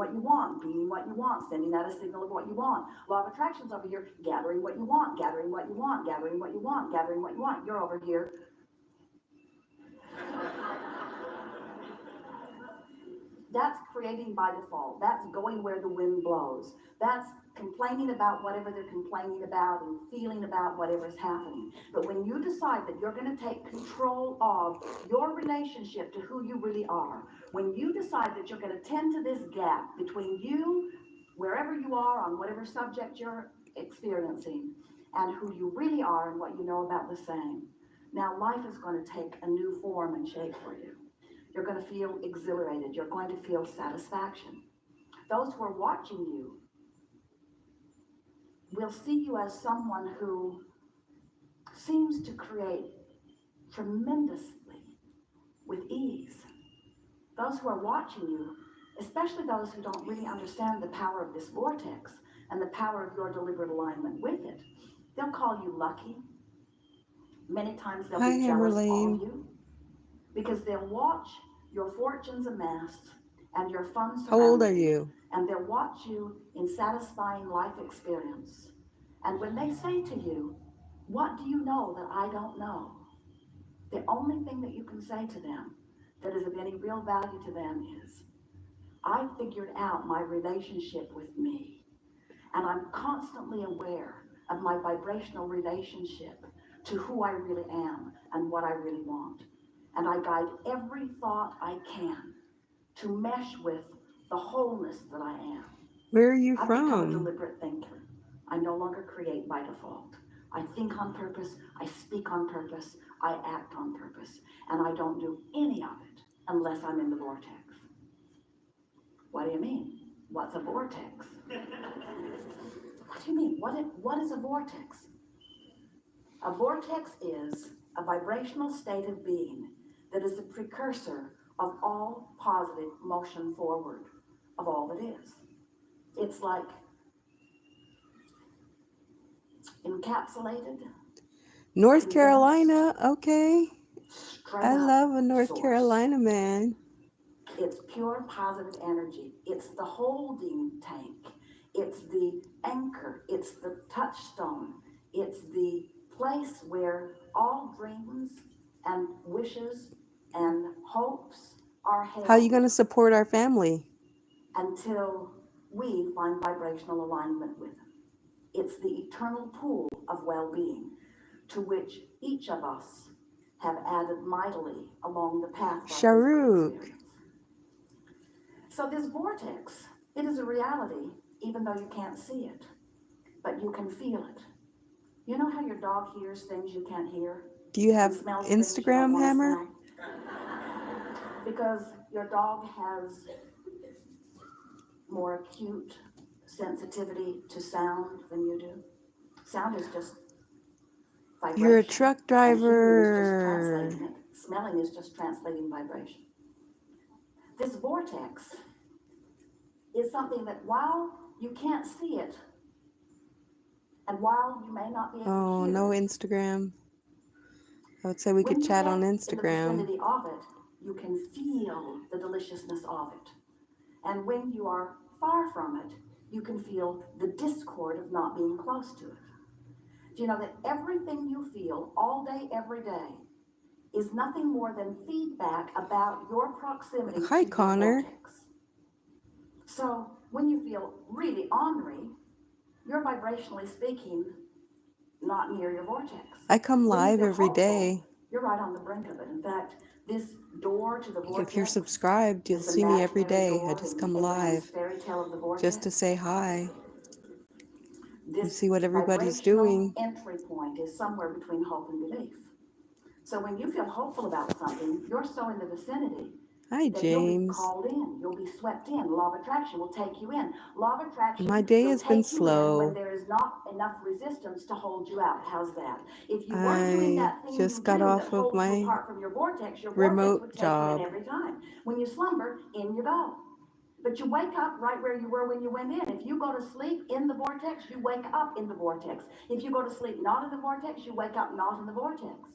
what you want, being what you want, sending out a signal of what you want. Law of attraction's over here, gathering what you want, gathering what you want, gathering what you want, gathering what you want. You're over here. That's creating by default. That's going where the wind blows. That's complaining about whatever they're complaining about and feeling about whatever's happening. But when you decide that you're going to take control of your relationship to who you really are, when you decide that you're going to tend to this gap between you, wherever you are on whatever subject you're experiencing, and who you really are and what you know about the same, now life is going to take a new form and shape for you. You're going to feel exhilarated. You're going to feel satisfaction. Those who are watching you will see you as someone who seems to create tremendously with ease. Those who are watching you, especially those who don't really understand the power of this vortex and the power of your deliberate alignment with it, they'll call you lucky. Many times they'll Hi, be jealous of Amberlane. you because they'll watch your fortunes amassed and your funds How old are surrounding, you? and they'll watch you in satisfying life experience. And when they say to you, what do you know that I don't know? The only thing that you can say to them that is of any real value to them is, I figured out my relationship with me, and I'm constantly aware of my vibrational relationship to who I really am and what I really want. And I guide every thought I can to mesh with the wholeness that I am. Where are you I've become a from? deliberate thinker. I no longer create by default. I think on purpose, I speak on purpose, I act on purpose, and I don't do any of it unless I'm in the vortex. What do you mean? What's a vortex? What do you mean? What is a vortex? A vortex is a vibrational state of being that is the precursor of all positive motion forward, of all that is. It's like encapsulated, North condensed, Carolina. Okay. straight I up love a North source. Carolina man. It's pure positive energy. It's the holding tank. It's the anchor. It's the touchstone. It's the place where all dreams and wishes and hopes are How are you going held to support our family? until we find vibrational alignment with them. It's the eternal pool of well-being to which each of us have added mightily along the path of our physical Sharuk. experience. So this vortex, it is a reality, even though you can't see it, but you can feel it. You know how your dog hears things you can't hear Do you and have smells things you don't Instagram, want to Hammer? smell? Because your dog has more acute sensitivity to sound than you do. Sound is just You're a vibration, truck and hearing is just driver. translating it. Smelling is just translating vibration. This vortex is something that while you can't see it, and while you may not be able to Oh, hear no it, Instagram. I would say we when could you chat on get in the Instagram. vicinity of it, you can feel the deliciousness of it. And when you are far from it, you can feel the discord of not being close to it. Do you know that everything you feel all day, every day, is nothing more than feedback about your proximity Hi, to your Connor. vortex? So when you feel really ornery, you're vibrationally speaking not near your vortex. I come When you live feel every hopeful, day. you're right on the brink of it. In fact, this door to the If you're vortex, subscribed, you'll this see me every imaginary day. I door just in come Abraham's live fairy tale of the just to vortex, say hi and this see what everybody's vibrational doing. entry point is somewhere between hope and belief. So when you feel hopeful about something, you're so in the vicinity Hi, that you'll be James. called in, you'll be swept in. Law of attraction will take you in. Law of My attraction day will has been take you in when slow. there is not enough resistance to hold you out. How's that? If you weren't doing I that thing you just got do that off of holds you my apart from your vortex remote would take you in job. every time. When you slumber, in you go. But you wake up right where you were when you went in. If you go to sleep in the vortex, you wake up in the vortex. If you go to sleep not in the vortex, you wake up not in the vortex.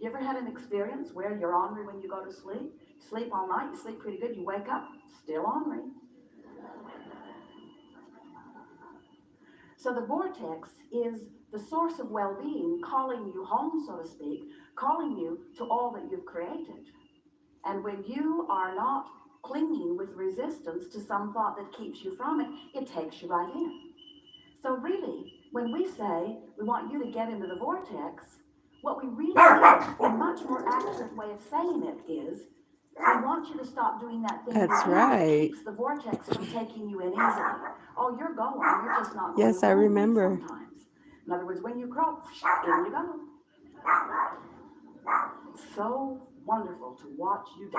You ever had an experience where you're ornery when you go to sleep? You sleep all night, you sleep pretty good, you wake up, still ornery. So the vortex is the source of well-being, calling you home, so to speak, calling you to all that you've created. And when you are not clinging with resistance to some thought that keeps you from it, it takes you right in. So really, when we say we want you to get into the vortex, what we really mean, a much more accurate way of saying it is, we want you to stop doing that thing That's you do that right. keeps the vortex from taking you in easily. Oh, you're going, you're just not going Yes, I home remember. sometimes. In other words, when you croak, in you go. It's so wonderful to watch you do.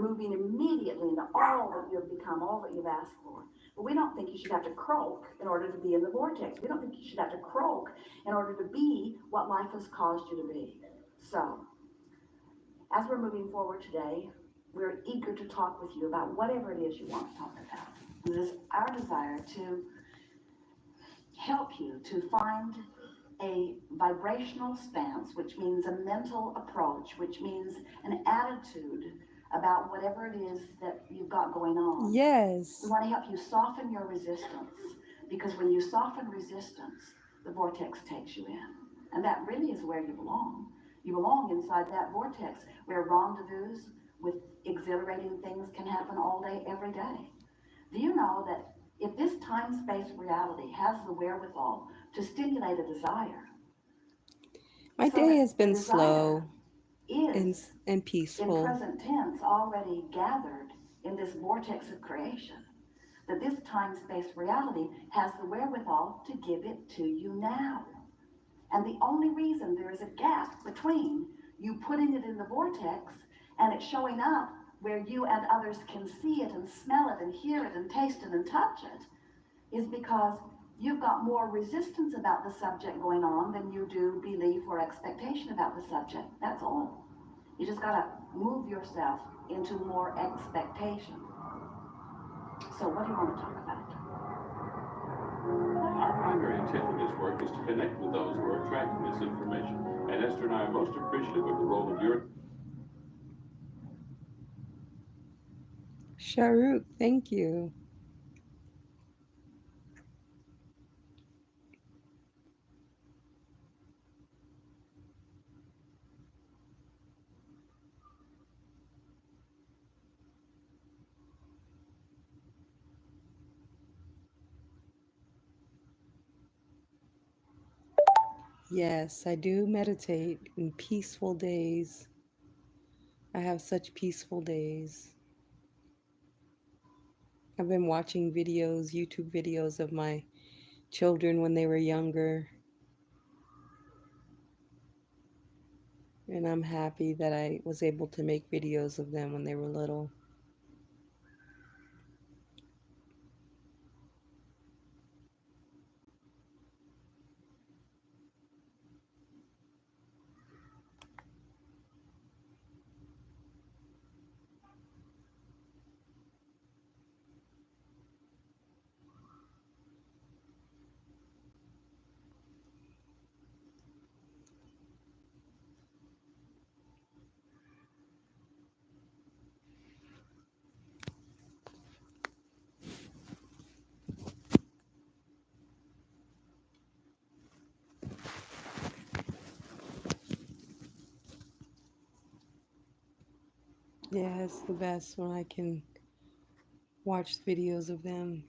Moving immediately into all that you have become, all that you've asked for. But we don't think you should have to croak in order to be in the vortex. We don't think you should have to croak in order to be what life has caused you to be. So, as we're moving forward today, we're eager to talk with you about whatever it is you want to talk about. It is our desire to help you to find a vibrational stance, which means a mental approach, which means an attitude about whatever it is that you've got going on. We Yes. want to help you soften your resistance, because when you soften resistance, the vortex takes you in. And that really is where you belong. You belong inside that vortex where rendezvous with exhilarating things can happen all day, every day. Do you know that if this time-space reality has the wherewithal to stimulate a desire, My so day that has the been desire slow is and in peaceful. present tense already gathered in this vortex of creation, that this time-space reality has the wherewithal to give it to you now. And the only reason there is a gap between you putting it in the vortex and it showing up where you and others can see it and smell it and hear it and taste it and touch it is because you've got more resistance about the subject going on than you do belief or expectation about the subject. That's all. You just got to move yourself into more expectation. So what do you want to talk about? Our primary intent of this work is to connect with those who are attracting this information. And Esther and I are most appreciative of the role of your... Sharuk, thank you. Yes, I do meditate in peaceful days. I have such peaceful days. I've been watching videos, YouTube videos of my children when they were younger. And I'm happy that I was able to make videos of them when they were little. Yeah, it's the best when I can watch videos of them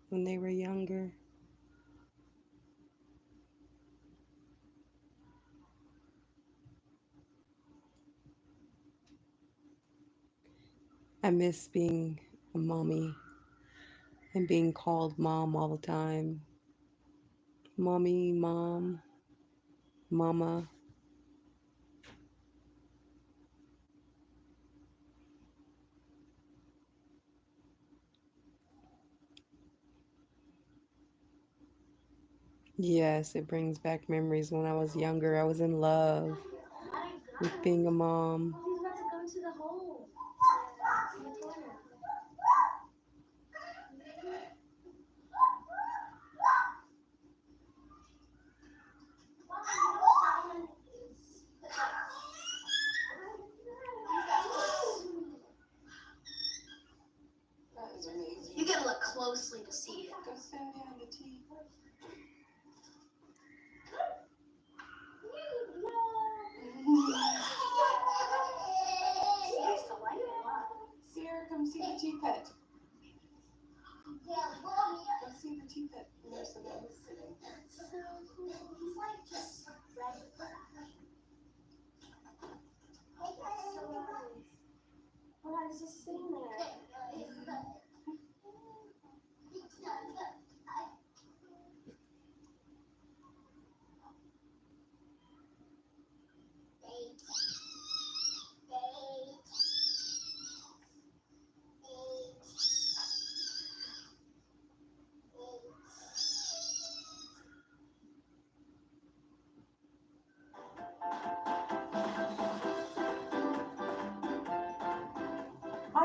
when they were younger. I miss being a mommy and being called mom all the time. Mommy, mom, mama. Yes, it brings back memories when I was younger. I was in love with being a mom. He's about to go into the hole in the corner.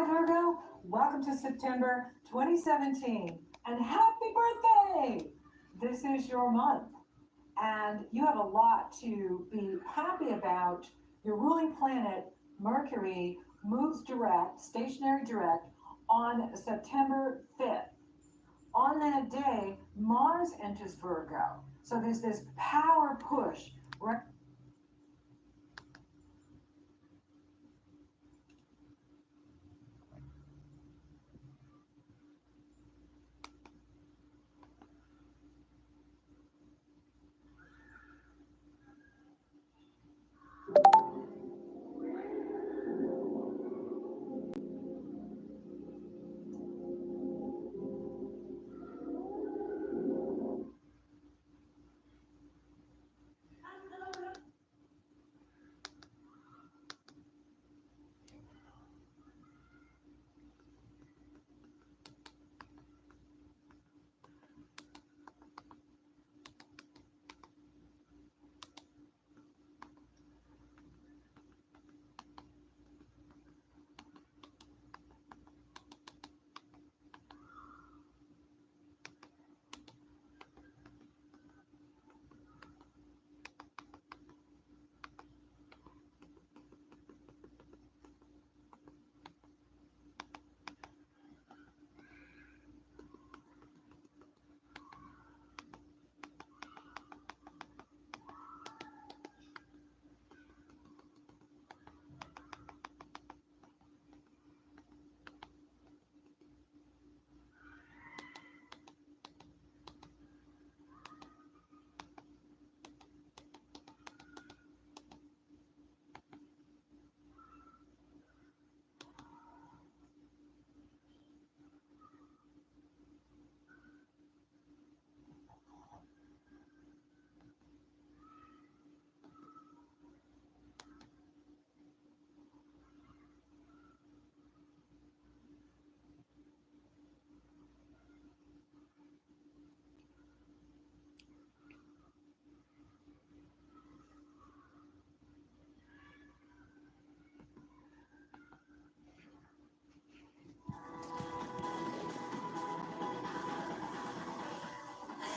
Hi Virgo, welcome to September 2017 and happy birthday! This is your month and you have a lot to be happy about. Your ruling planet, Mercury, moves direct, stationary direct, on September 5th. On that day, Mars enters Virgo. So there's this power push.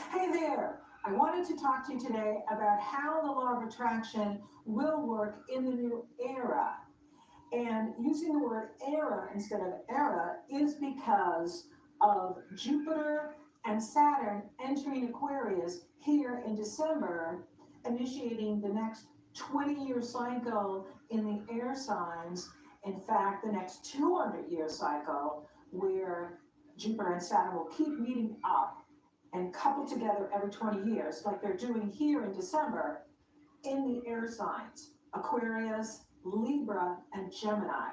Hey there! I wanted to talk to you today about how the law of attraction will work in the new era. And using the word era instead of era is because of Jupiter and Saturn entering Aquarius here in December, initiating the next 20-year cycle in the air signs. In fact, the next 200-year cycle where Jupiter and Saturn will keep meeting up and coupled together every 20 years, like they're doing here in December, in the air signs, Aquarius, Libra, and Gemini.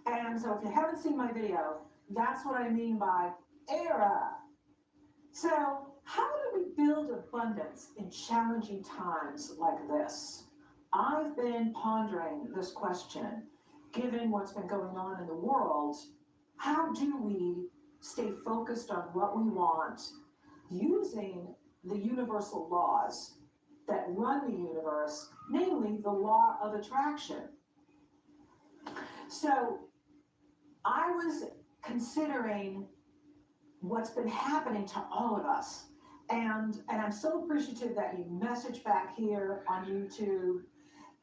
And so if you haven't seen my video, that's what I mean by era. So how do we build abundance in challenging times like this? I've been pondering this question, given what's been going on in the world. How do we stay focused on what we want using the universal laws that run the universe, namely the law of attraction? So I was considering what's been happening to all of us. And I'm so appreciative that you message back here on YouTube,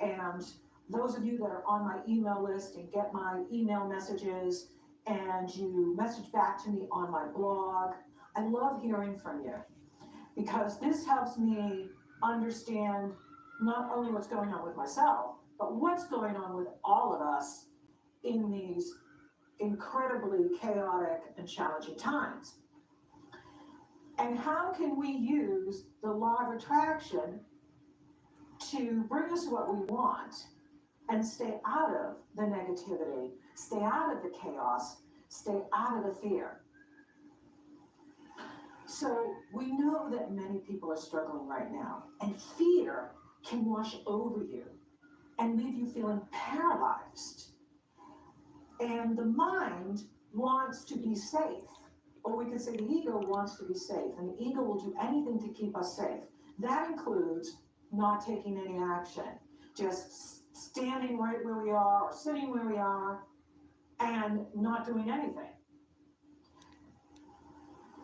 and those of you that are on my email list and get my email messages, and you message back to me on my blog. I love hearing from you because this helps me understand not only what's going on with myself, but what's going on with all of us in these incredibly chaotic and challenging times. And how can we use the law of attraction to bring us what we want and stay out of the negativity, stay out of the chaos, stay out of the fear? So we know that many people are struggling right now, and fear can wash over you and leave you feeling paralyzed. And the mind wants to be safe, or we could say the ego wants to be safe, and the ego will do anything to keep us safe. That includes not taking any action, just standing right where we are or sitting where we are and not doing anything.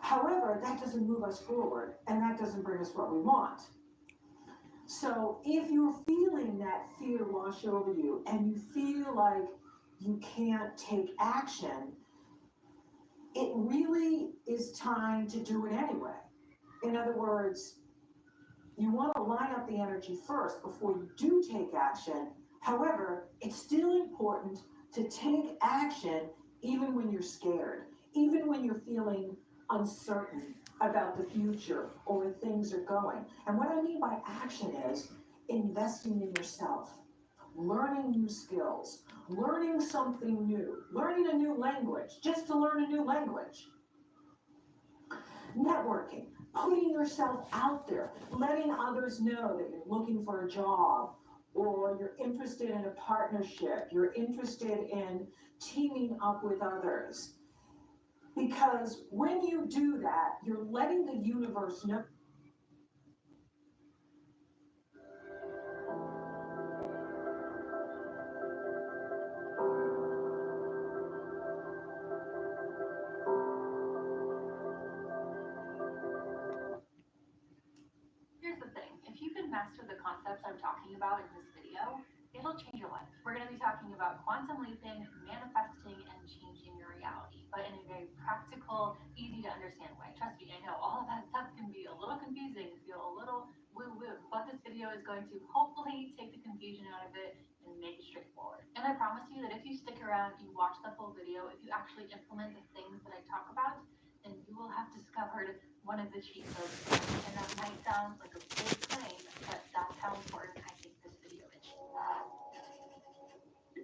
However, that doesn't move us forward, and that doesn't bring us what we want. So if you're feeling that fear wash over you and you feel like you can't take action, it really is time to do it anyway. In other words, you want to line up the energy first before you do take action. However, it's still important to take action even when you're scared, even when you're feeling uncertain about the future or where things are going. And what I mean by action is investing in yourself, learning new skills, learning something new, learning a new language, just to learn a new language, networking, putting yourself out there, letting others know that you're looking for a job or you're interested in a partnership, you're interested in teaming up with others. Because when you do that, you're letting the universe know. Here's the thing, if you can master the concepts I'm talking about in this video, it'll change your life. We're going to be talking about quantum leaping, manifesting, and changing your reality, but in a very practical, easy to understand way. Trust me, I know all of that stuff can be a little confusing, feel a little woo-woo, but this video is going to hopefully take the confusion out of it and make it straightforward. And I promise you that if you stick around, you watch the full video, if you actually implement the things that I talk about, then you will have discovered one of the cheat codes. And that might sound like a big claim, but that's how important I think this video is.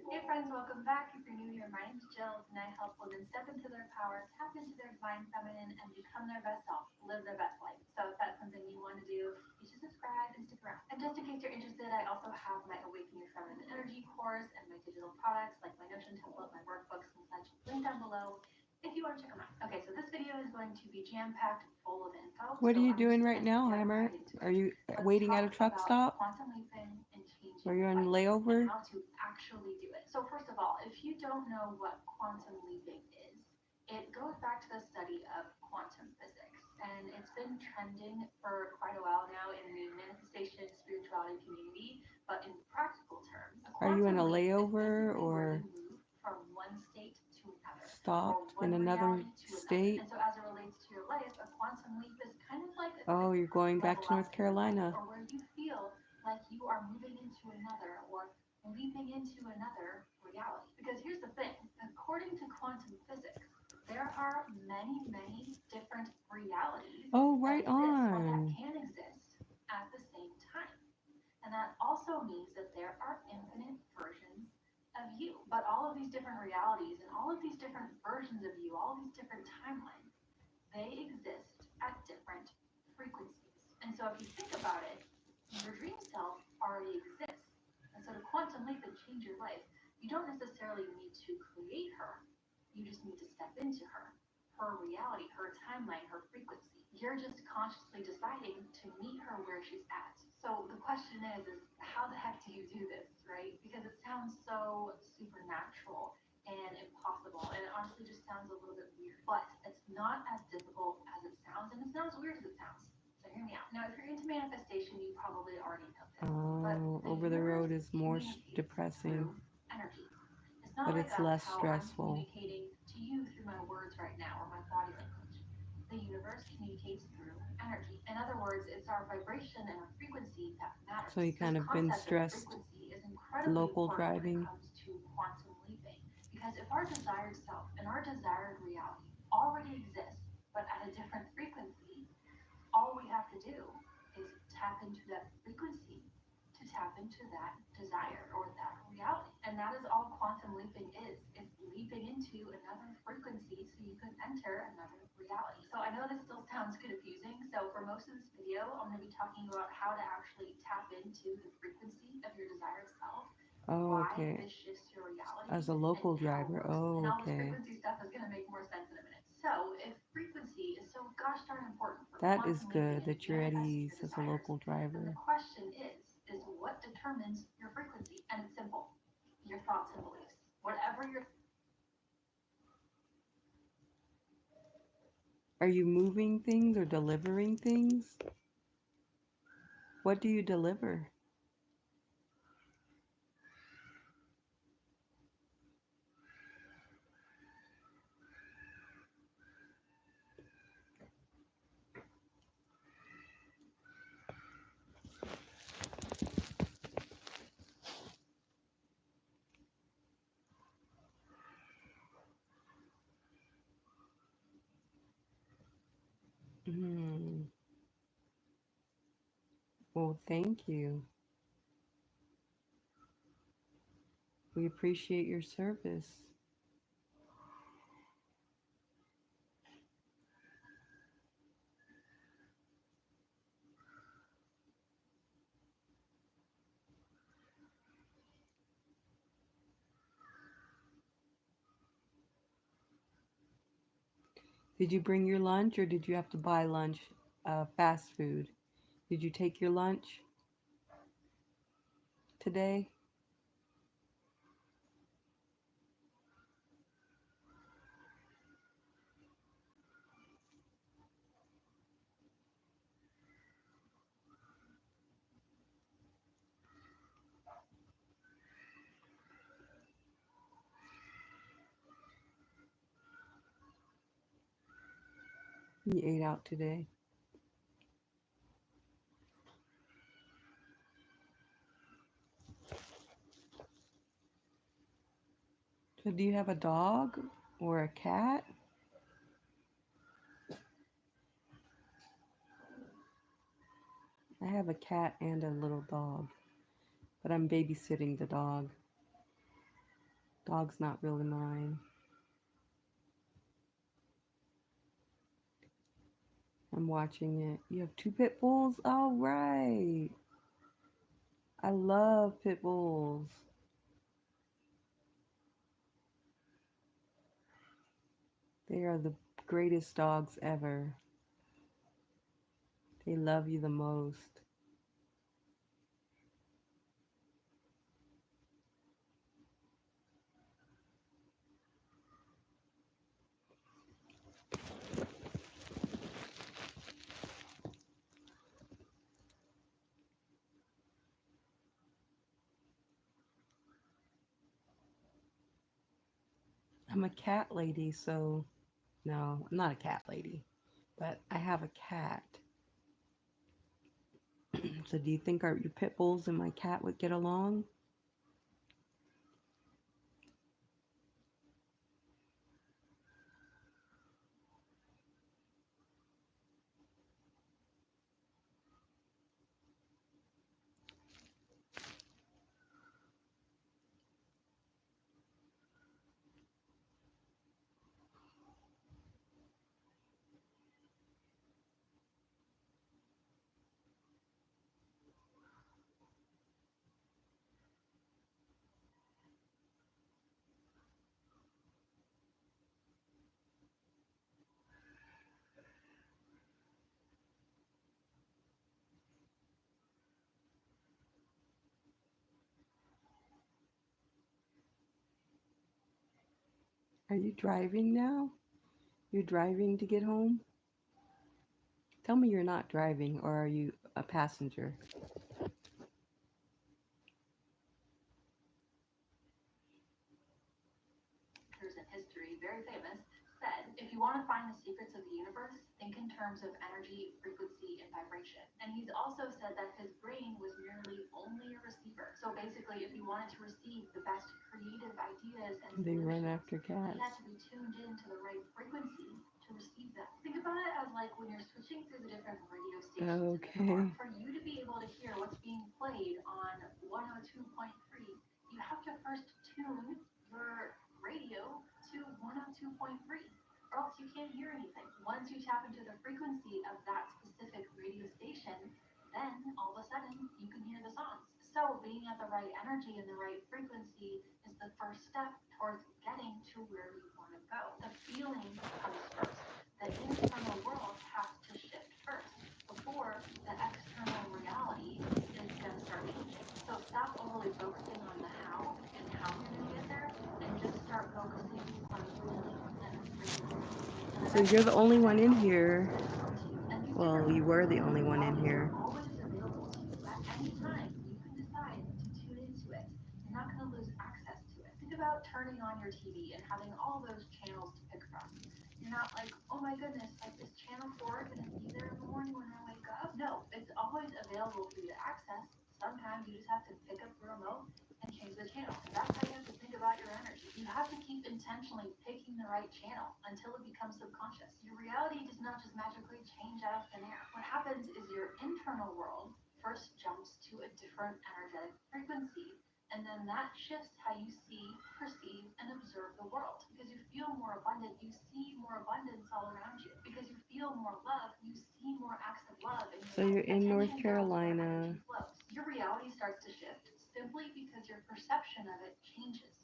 Hey friends, welcome back. If you're new here, my name's Jill, and I help women step into their power, tap into their divine feminine, and become their best self, live their best life. So if that's something you want to do, you should subscribe and stick around. And just in case you're interested, I also have my Awaken Your Feminine Energy course and my digital products like my Notion template, my workbooks, and such. Link down below if you want to check them out. Okay, so this video is going to be jam-packed full of info. What are So you I'm doing just right gonna now, dive Hammer? right into Are it. you Let's waiting at a talk truck about stop? quantum leaping and changing Are you your on life layover? and how to actually do it. So first of all, if you don't know what quantum leaping is, it goes back to the study of quantum physics. And it's been trending for quite a while now in the manifestation spirituality community, but in practical terms, a Are you in a quantum leap is layover basically where or you move from one state to another, or stopped one in another reality to another. state? And so as it relates to your life, a quantum leap is kind of like a Oh, you're going back level to North up in your life, Carolina. or where you feel like you are moving into another or leaping into another reality. Because here's the thing, according to quantum physics, there are many, many different realities Oh, that right exist or that on. can exist at the same time. And that also means that there are infinite versions of you. But all of these different realities and all of these different versions of you, all of these different timelines, they exist at different frequencies. And so if you think about it, your dream self already exists. And so to quantum leap and change your life, you don't necessarily need to create her. You just need to step into her reality, her timeline, her frequency. You're just consciously deciding to meet her where she's at. So the question is how the heck do you do this, right? Because it sounds so supernatural and impossible, and it honestly just sounds a little bit weird. But it's not as difficult as it sounds, and it's not as weird as it sounds. So hear me out. Now, if you're into manifestation, you probably already know this. Oh, But over the road is more communicates depressing, through energy. It's not but like it's less how stressful. I'm communicating to you through my words right now or my body language. The universe communicates through energy. In other words, it's our vibration and our frequency that matters. So you kind This of been concept of stressed frequency is incredibly local important driving. when it comes to quantum leaping. Because if our desired self and our desired reality already exists, but at a different frequency, all we have to do is tap into that frequency to tap into that desire or that reality. And that is all quantum leaping is. It's leaping into another frequency so you can enter another reality. So I know this still sounds confusing. So for most of this video, I'm going to be talking about how to actually tap into the frequency of your desired self. Oh, Why okay. this shifts your reality. As a local And how it driver. works. Oh, and all this okay. frequency stuff is going to make more sense in a minute. So if frequency is so gosh darn important for That is quantum good leaping and that you're at manifesting ease your as a desires, local then driver. the question is what determines your frequency? And it's simple. Your thoughts and beliefs. Whatever your Are you moving things or delivering things? What do you deliver? Hmm. Well, thank you. We appreciate your service. Did you bring your lunch or did you have to buy lunch, fast food? Did you take your lunch today? You ate out today. So do you have a dog or a cat? I have a cat and a little dog, but I'm babysitting the dog. Dog's not really mine. I'm watching it. You have two pit bulls? All right. I love pit bulls. They are the greatest dogs ever. They love you the most. I'm a cat lady, so no, I'm not a cat lady, but I have a cat. So do you think your pit bulls and my cat would get along? Are you driving now? You're driving to get home? Tell me you're not driving, or are you a passenger? In history, very famous, said, if you want to find the secrets of the universe, think in terms of energy, frequency, and vibration. And he's also said that his brain was merely only a receiver. So basically, if he wanted to receive the best creative ideas and They run solutions, after he had cats. to be tuned into the right frequency to receive them. Think about it as like when you're switching through the different radio stations in the car. Okay. For you to be able to hear what's being played on 102.3, you have to first tune your radio to 102.3, or else you can't hear anything. Once you tap into the frequency of that specific radio station, then all of a sudden you can hear the songs. So being at the right energy and the right frequency is the first step towards getting to where you want to go. The feeling comes first. The internal world has to shift first before the external reality is going to start changing. So stop overly focusing on the how and how you're going to get there, and just start focusing on feeling and frequency. And then So you're the only one in here. And these Well, different you were the versions of only one in reality are here. always available to you at any time. You can decide to tune into it. You're not going to lose access to it. Think about turning on your TV and having all those channels to pick from. You're not like, oh my goodness, like is channel 4 going to be there in the morning when I wake up? No, it's always available for you to access. Sometimes you just have to pick up the remote and change the channel. And that's how you have to think about your energy. You have to keep intentionally picking the right channel until it becomes subconscious. Your reality does not just magically change out of thin air. What happens is your internal world first jumps to a different energetic frequency. And then that shifts how you see, perceive, and observe the world. Because you feel more abundant, you see more abundance all around you. Because you feel more love, you see more acts of love. And So you're in North Carolina. Your reality starts to shift simply because your perception of it changes.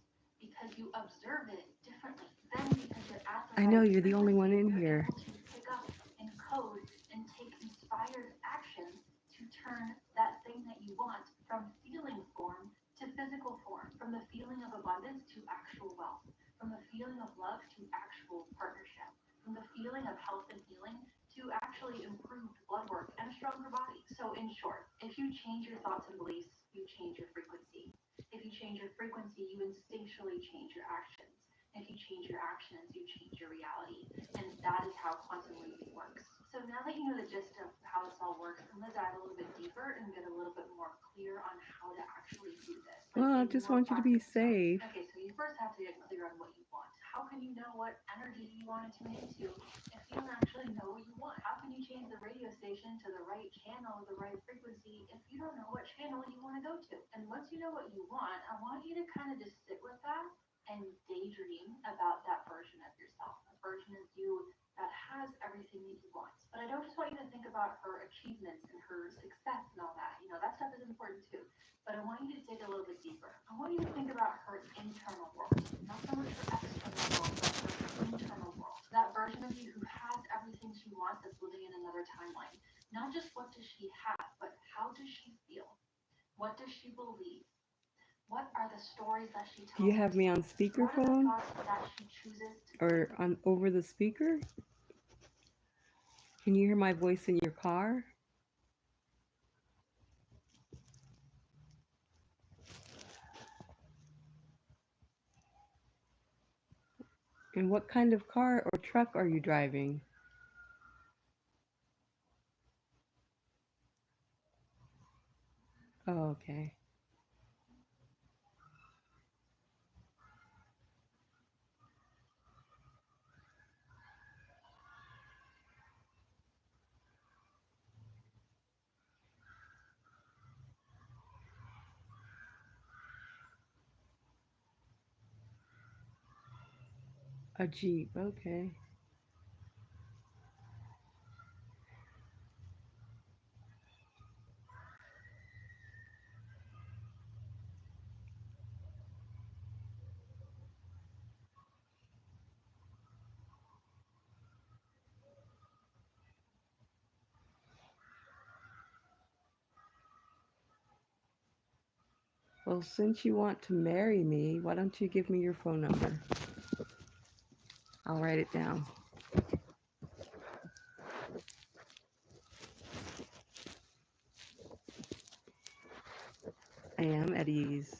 Because you observe it differently. Then because you're at the I know right you're the only one in frequency, here. you're able to pick up and code and take inspired actions to turn that thing that you want from feeling form to physical form, from the feeling of abundance to actual wealth, from the feeling of love to actual partnership, from the feeling of health and healing to actually improved blood work and a stronger body. So in short, if you change your thoughts and beliefs, you change your frequency. If you change your frequency, you instinctually change your actions. If you change your actions, you change your reality. And that is how quantum leaping works. So now that you know the gist of how this all works, I'm going to dive a little bit deeper and get a little bit more clear on how to actually do this. Well, I just want you to be safe. Okay, so you first have to get clear on what you want. How can you know what energy you want to tune into if you don't actually know what you want? How can you change the radio station to the right channel, the right frequency, if you don't know what channel you want to go to? And once you know what you want, I want you to kind of just sit with that and daydream about that version of yourself, a version of you that has everything that you want. But I don't just want you to think about her achievements and her success and all that. You know, that stuff is important too. But I want you to dig a little bit deeper. I want you to think about her internal world, not so much her external world, but her internal world. That version of you who has everything she wants that's living in another timeline. Not just what does she have, but how does she feel? What does she believe? What are the stories that she tells? Do you have me on speakerphone that she chooses to or on over the speaker? Can you hear my voice in your car? And what kind of car or truck are you driving? Oh, okay. A Jeep, okay. Well, since you want to marry me, why don't you give me your phone number? I'll write it down. I am at ease.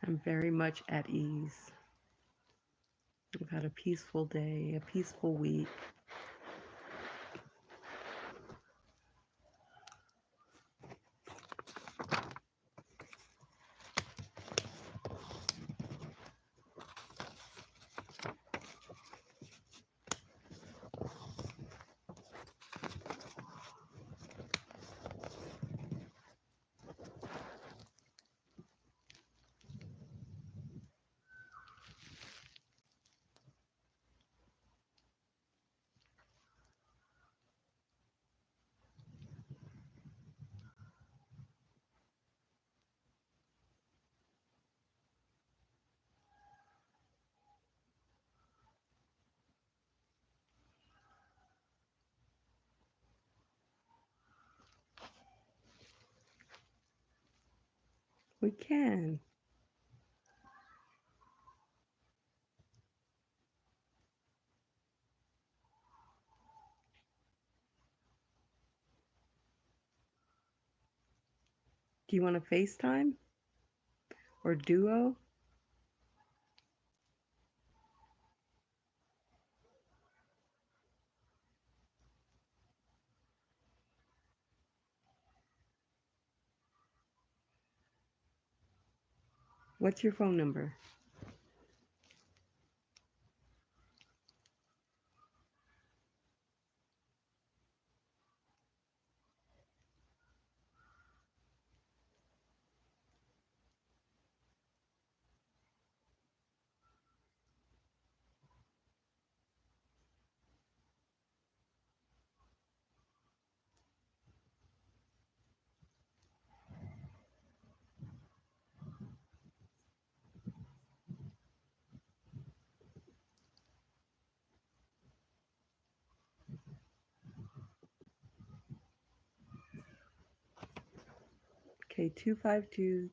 I'm very much at ease. I've had a peaceful day, a peaceful week. We can. Do you want to FaceTime or Duo? What's your phone number? Okay, 252.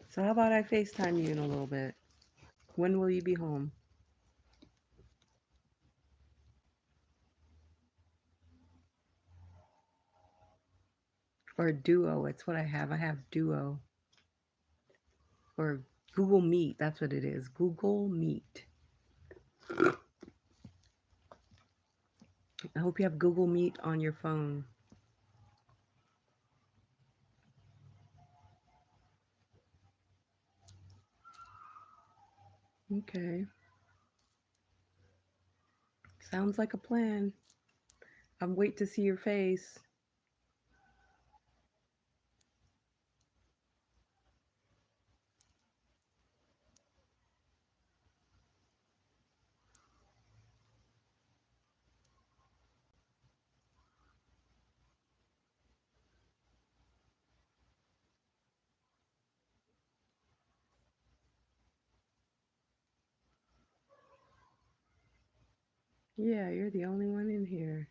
So how about I FaceTime you in a little bit? When will you be home? Or Duo, it's what I have. I have Duo. Or Google Meet, that's what it is. Google Meet. I hope you have Google Meet on your phone. Okay. Sounds like a plan. I'm wait to see your face. Yeah, you're the only one in here.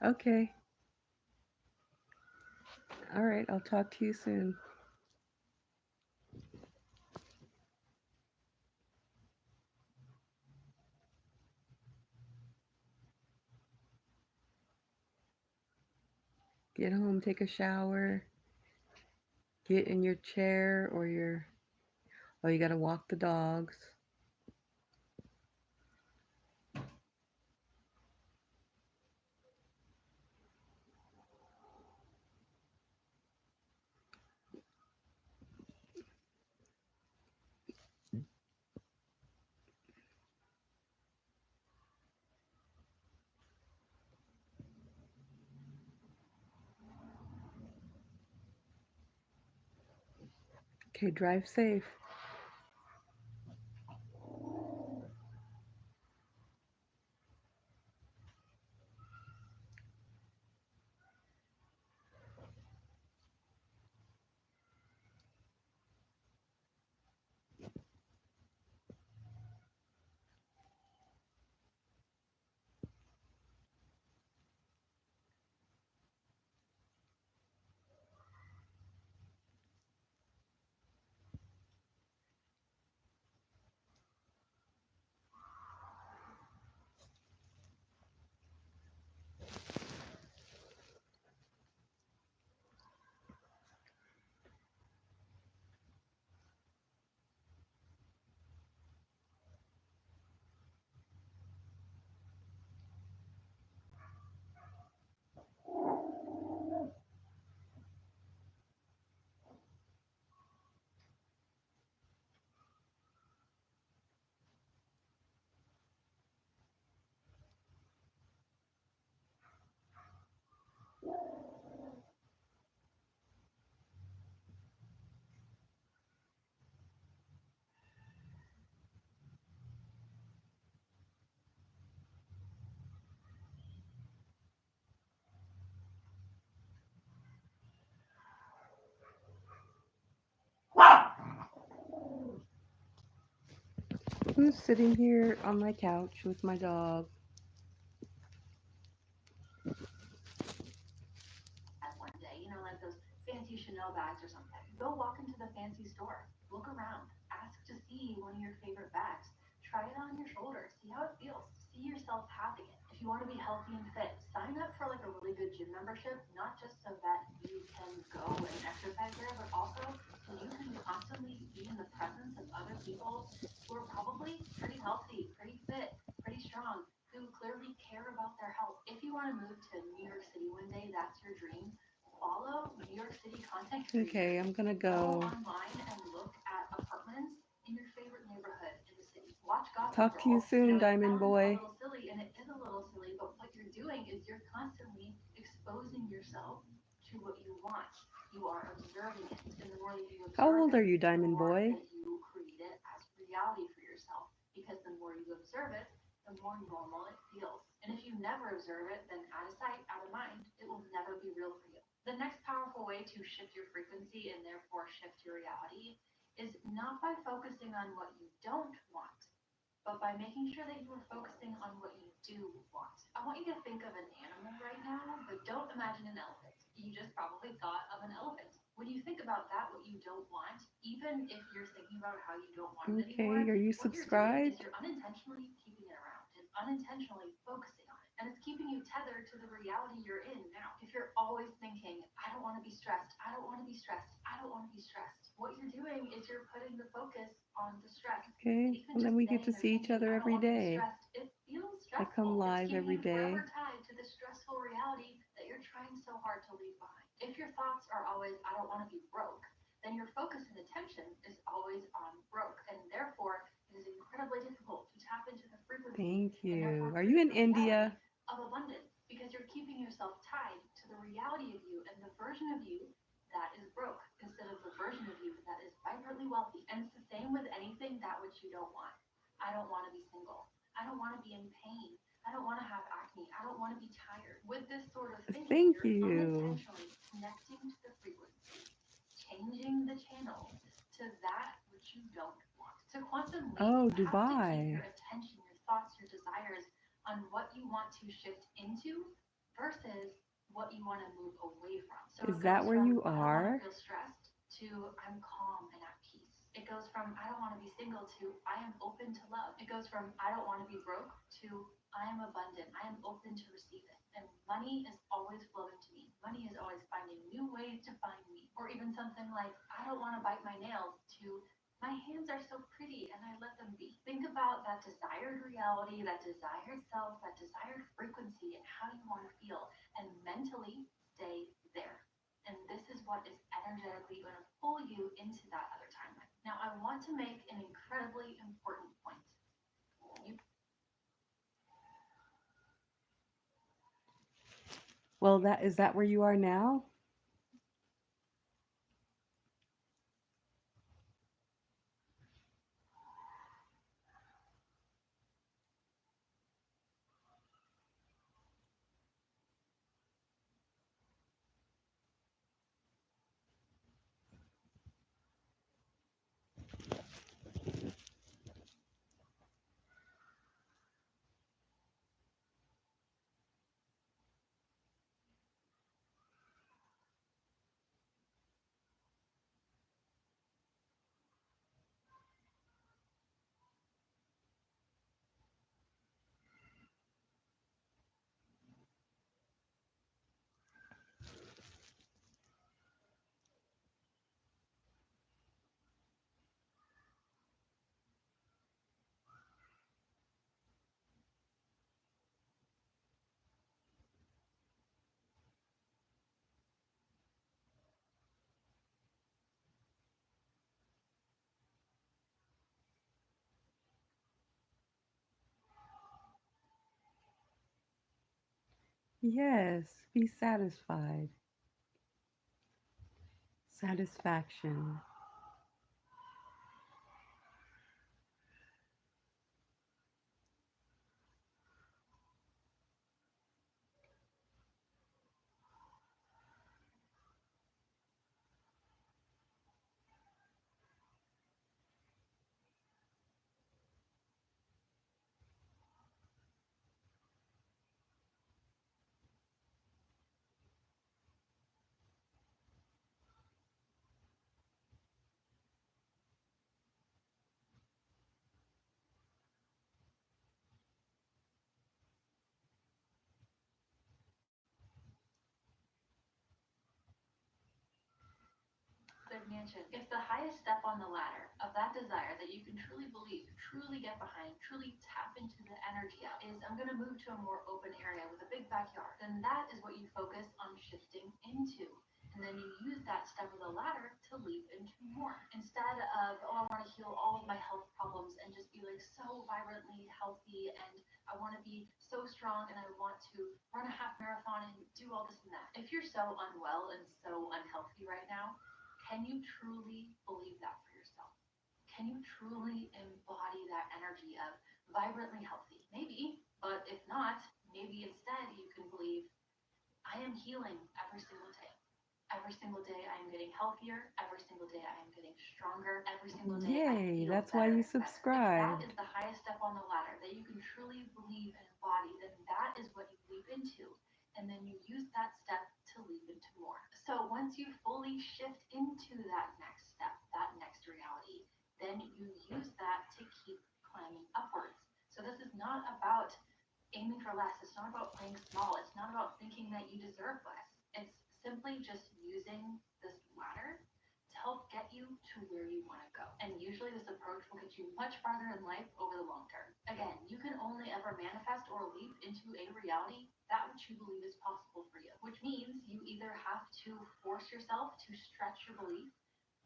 Okay. All right, I'll talk to you soon. Get home, take a shower, get in your chair or your. Oh, you gotta walk the dogs. Okay, drive safe. Who's sitting here on my couch with my dog? One day, like those fancy Chanel bags or something. Go walk into the fancy store, look around, ask to see one of your favorite bags, try it on your shoulder, see how it feels, see yourself having it. If you want to be healthy and fit, sign up for like a really good gym membership, not just so that you can go and exercise there, but also so you can constantly be in the presence of other people who are probably pretty healthy, pretty fit, pretty strong, who clearly care about their health. If you want to move to New York City one day, that's your dream. Follow New York City content creators. Okay, I'm gonna Go go. online and look at apartments in your favorite neighborhood in the city. Watch Gossip Talk to you Girl. soon, It Diamond sounds a Boy. little silly, and it is a little silly, but what you're doing is you're constantly exposing yourself to what you want. You are observing it, and the more that you How observe old are it, you, the Diamond more Boy? that you create it as reality for yourself. Because the more you observe it, the more normal it feels. And if you never observe it, then out of sight, out of mind, it will never be real for you. The next powerful way to shift your frequency and therefore shift your reality is not by focusing on what you don't want, but by making sure that you are focusing on what you do want. I want you to think of an animal right now, but don't imagine an elephant. You just probably thought of an elephant. When you think about that, what you don't want, even if you're thinking about how you don't want it Okay, anymore, are you what you're doing is subscribed? you're unintentionally keeping it around and unintentionally focusing on it. And it's keeping you tethered to the reality you're in now. If you're always thinking, I don't want to be stressed, I don't want to be stressed, I don't want to be stressed, what you're doing is you're putting the focus on the stress. Okay, Even well then just we get to saying or see each thinking, other I don't every want to be day. stressed, it feels I come stressful. It's live keeping every you day. forever tied to the stressful reality that you're trying so hard to leave behind. If your thoughts are always, I don't want to be broke, then your focus and attention is always on broke, and therefore it is incredibly difficult to tap into the frequency Thank and you. therefore Are you create in the reality India? of abundance because you're keeping yourself tied to the reality of you and the version of you that is broke instead of the version of you that is vibrantly wealthy. And it's the same with anything that which you don't want. I don't want to be single. I don't want to be in pain. I don't want to have acne. I don't want to be tired. With this sort of thinking, Thank you're you. unintentionally connecting to the frequency, changing the channel to that which you don't want. To quantum leap, Oh, you have to keep Dubai. your attention, your thoughts, your desires on what you want to shift into versus what you want to move away from. So Is it that goes where from you I don't want to are? feel stressed to I'm calm and at peace. It goes from I don't want to be single to I am open to love. It goes from I don't want to be broke to I am abundant. I am open to receive it. And money is always flowing to me. Money is always finding new ways to find me. Or even something like I don't want to bite my nails to my hands are so pretty and I let them be. Think about that desired reality, that desired self, that desired frequency, and how you want to feel, and mentally stay there. And this is what is energetically going to pull you into that other timeline. Now, I want to make an incredibly important point. You Well, that is that where you are now? Yes, be satisfied. Satisfaction. perfect mansion. If the highest step on the ladder of that desire that you can truly believe, truly get behind, truly tap into the energy of is I'm going to move to a more open area with a big backyard, then that is what you focus on shifting into. And then you use that step of the ladder to leap into more. Instead of, oh, I want to heal all of my health problems and just be like so vibrantly healthy and I want to be so strong and I want to run a half marathon and do all this and that. If you're so unwell and so unhealthy right now, can you truly believe that for yourself? Can you truly embody that energy of vibrantly healthy? Maybe, but if not, maybe instead you can believe I am healing every single day. Every single day I am getting healthier. Every single day I am getting stronger. Every single day I Yay, feel that's better why you and better. If that subscribed. is the highest step on the ladder that you can truly believe and embody, then that is what you leap into. And then you use that step to leap into more. So once you fully shift into that next step, that next reality, then you use that to keep climbing upwards. So this is not about aiming for less. It's not about playing small. It's not about thinking that you deserve less. It's simply just using this ladder to help get you to where you want to go. And usually this approach will get you much farther in life over the long term. Again, you can only ever manifest or leap into a reality that which you believe is possible for you, which means you either have to force yourself to stretch your belief,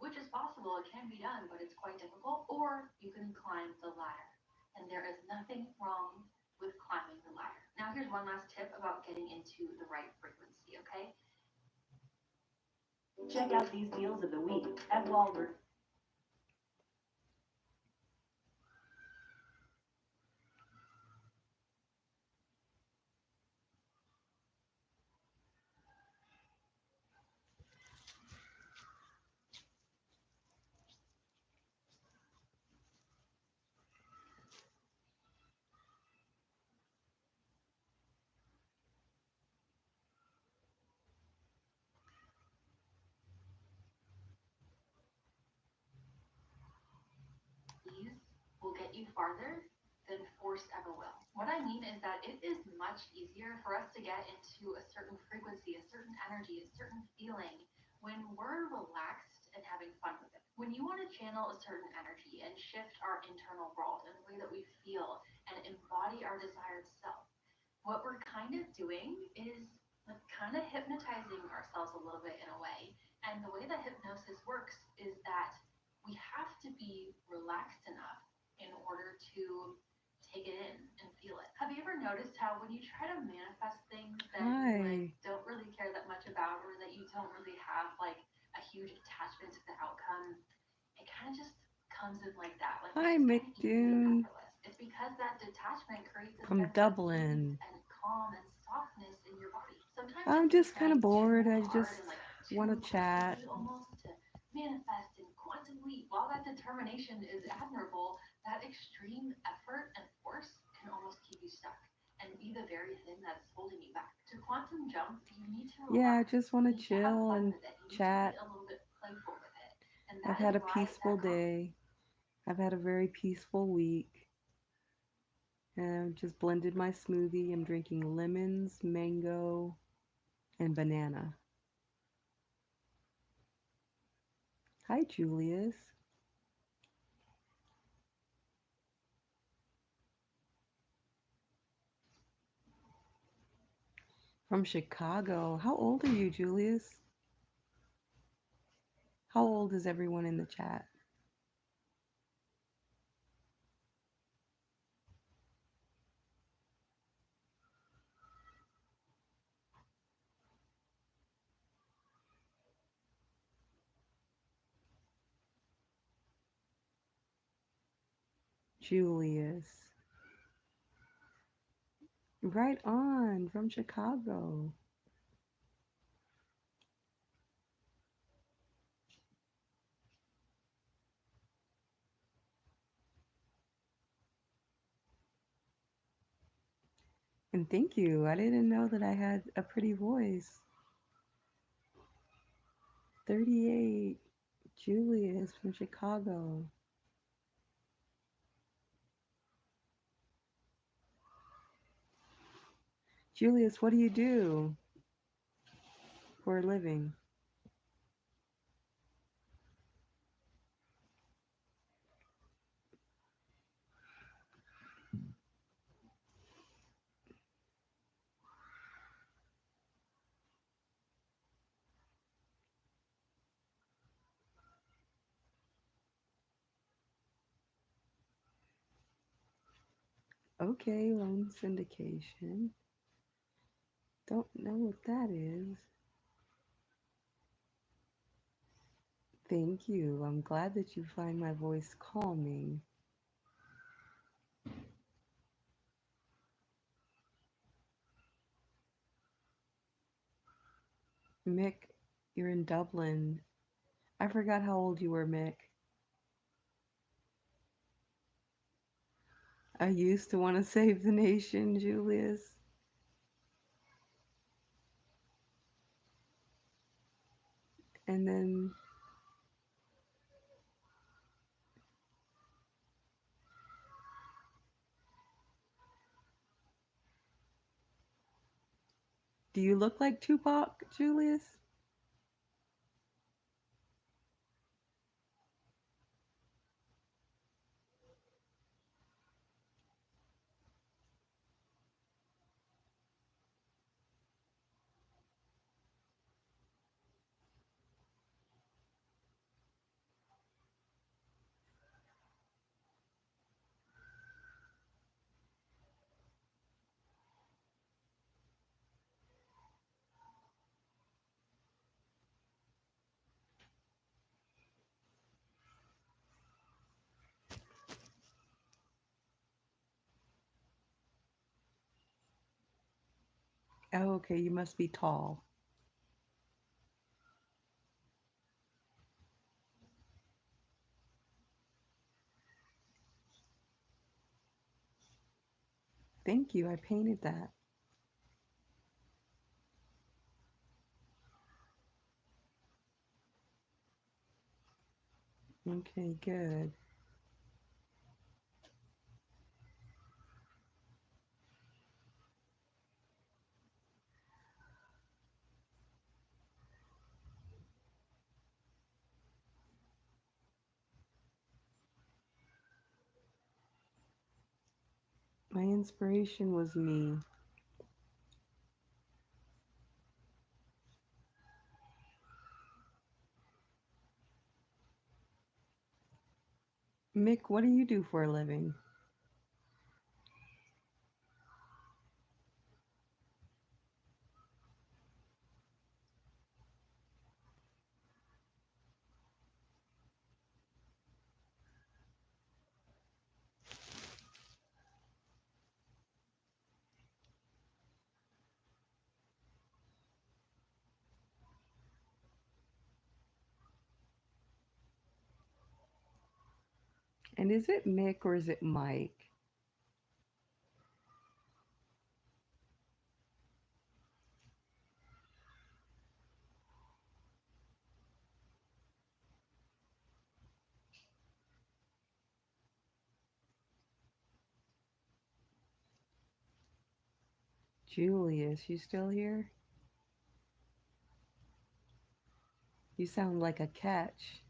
which is possible, it can be done, but it's quite difficult, or you can climb the ladder. And there is nothing wrong with climbing the ladder. Now, here's one last tip about getting into the right frequency, okay? Check out these deals of the week at Walmart. Ease will get you farther than force ever will. What I mean is that it is much easier for us to get into a certain frequency, a certain energy, a certain feeling when we're relaxed and having fun with it. When you want to channel a certain energy and shift our internal world in the way that we feel and embody our desired self, what we're kind of doing is like kind of hypnotizing ourselves a little bit in a way. And the way that hypnosis works is that we have to be relaxed enough in order to take it in and feel it. Have you ever noticed how when you try to manifest things that you like don't really care that much about or that you don't really have like a huge attachment to the outcome, it kind of just comes in like that. Like Hi, it's just kind of easy and McDoon effortless. It's because that detachment creates a from sense of ease Dublin. and calm and softness in your body. Sometimes I'm if you're just kind trying of bored. too I hard just and like want to too chat. aggressively almost to manifest and quantum leap, while that determination is admirable, that extreme effort and force can almost keep you stuck and be the very thing that's holding you back. To quantum jump, you need to Yeah, I relax. just You want to need to have chill fun and with it. You need to chat. be a little bit playful with it. And I've that had is a why peaceful that comes. day. I've had a very peaceful week. And I've just blended my smoothie. I'm drinking lemons, mango, and banana. Hi, Julius. From Chicago. How old are you, Julius? How old is everyone in the chat? Julius. Right on, from Chicago. And thank you. I didn't know that I had a pretty voice. 38. Julius from Chicago. Julius, what do you do for a living? Okay, loan syndication. Don't know what that is. Thank you. I'm glad that you find my voice calming. Mick, you're in Dublin. I forgot how old you were, Mick. I used to want to save the nation, Julius. And then do you look like Tupac, Julius? Oh, okay, you must be tall. Thank you, I painted that. Okay, good. My inspiration was me. Mick, what do you do for a living? And is it Mick or is it Mike? Julius, you still here? You sound like a catch.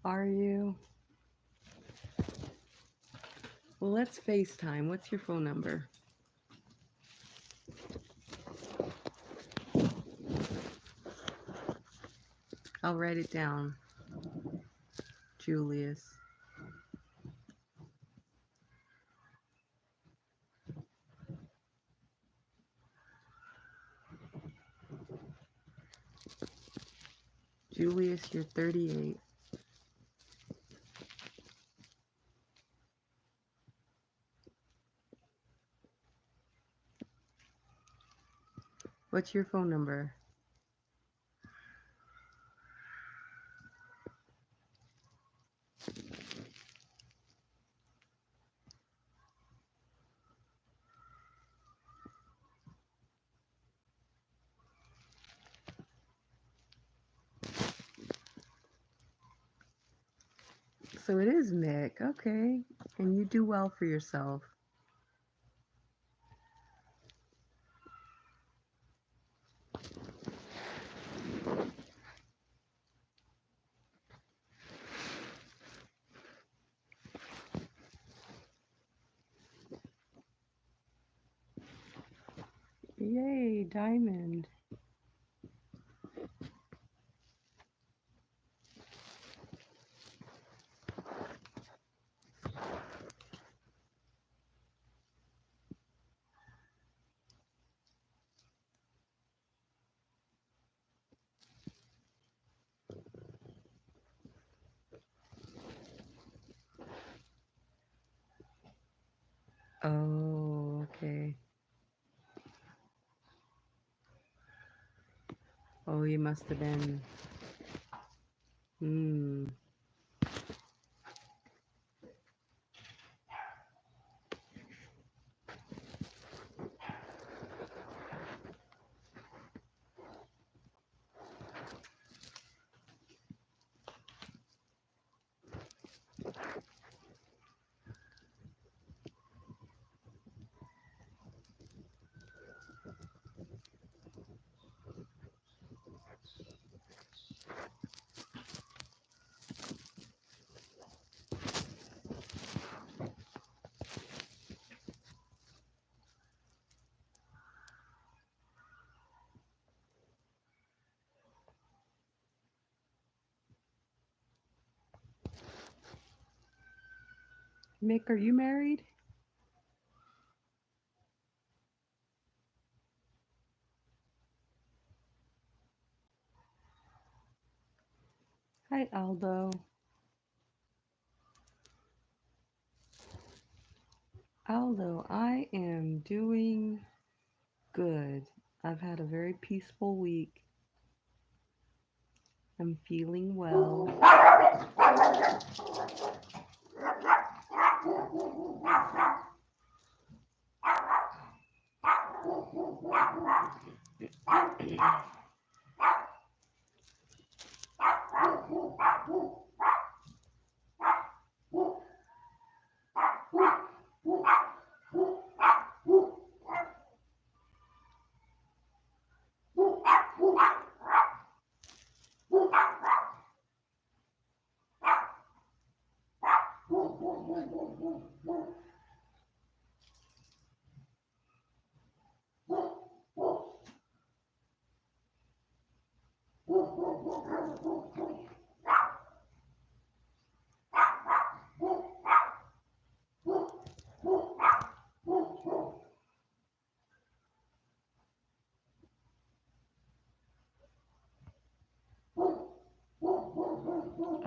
Are you? Well, let's FaceTime. What's your phone number? I'll write it down. Julius. Julius, you're 38. What's your phone number? So it is Mick. Okay. And you do well for yourself. diamond. Oh, okay. Oh, you must have been. Hmm. Mick, are you married? Hi, Aldo. Aldo, I am doing good. I've had a very peaceful week. I'm feeling well.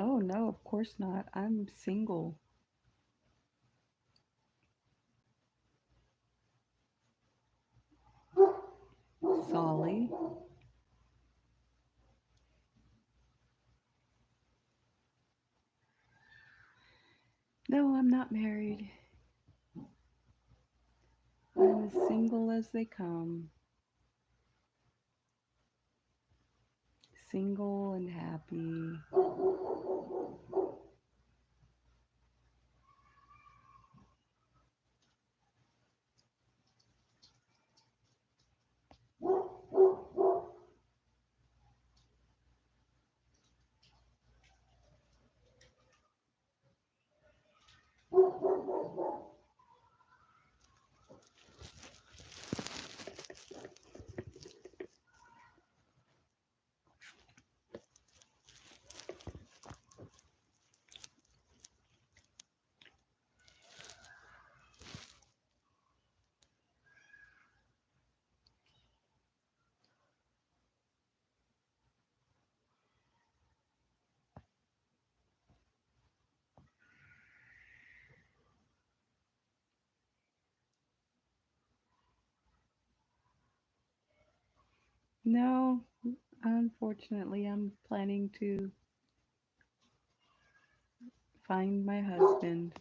Oh, no, of course not. I'm single. Solly. No, I'm not married. I'm as single as they come. Single and happy. No, unfortunately, I'm planning to find my husband.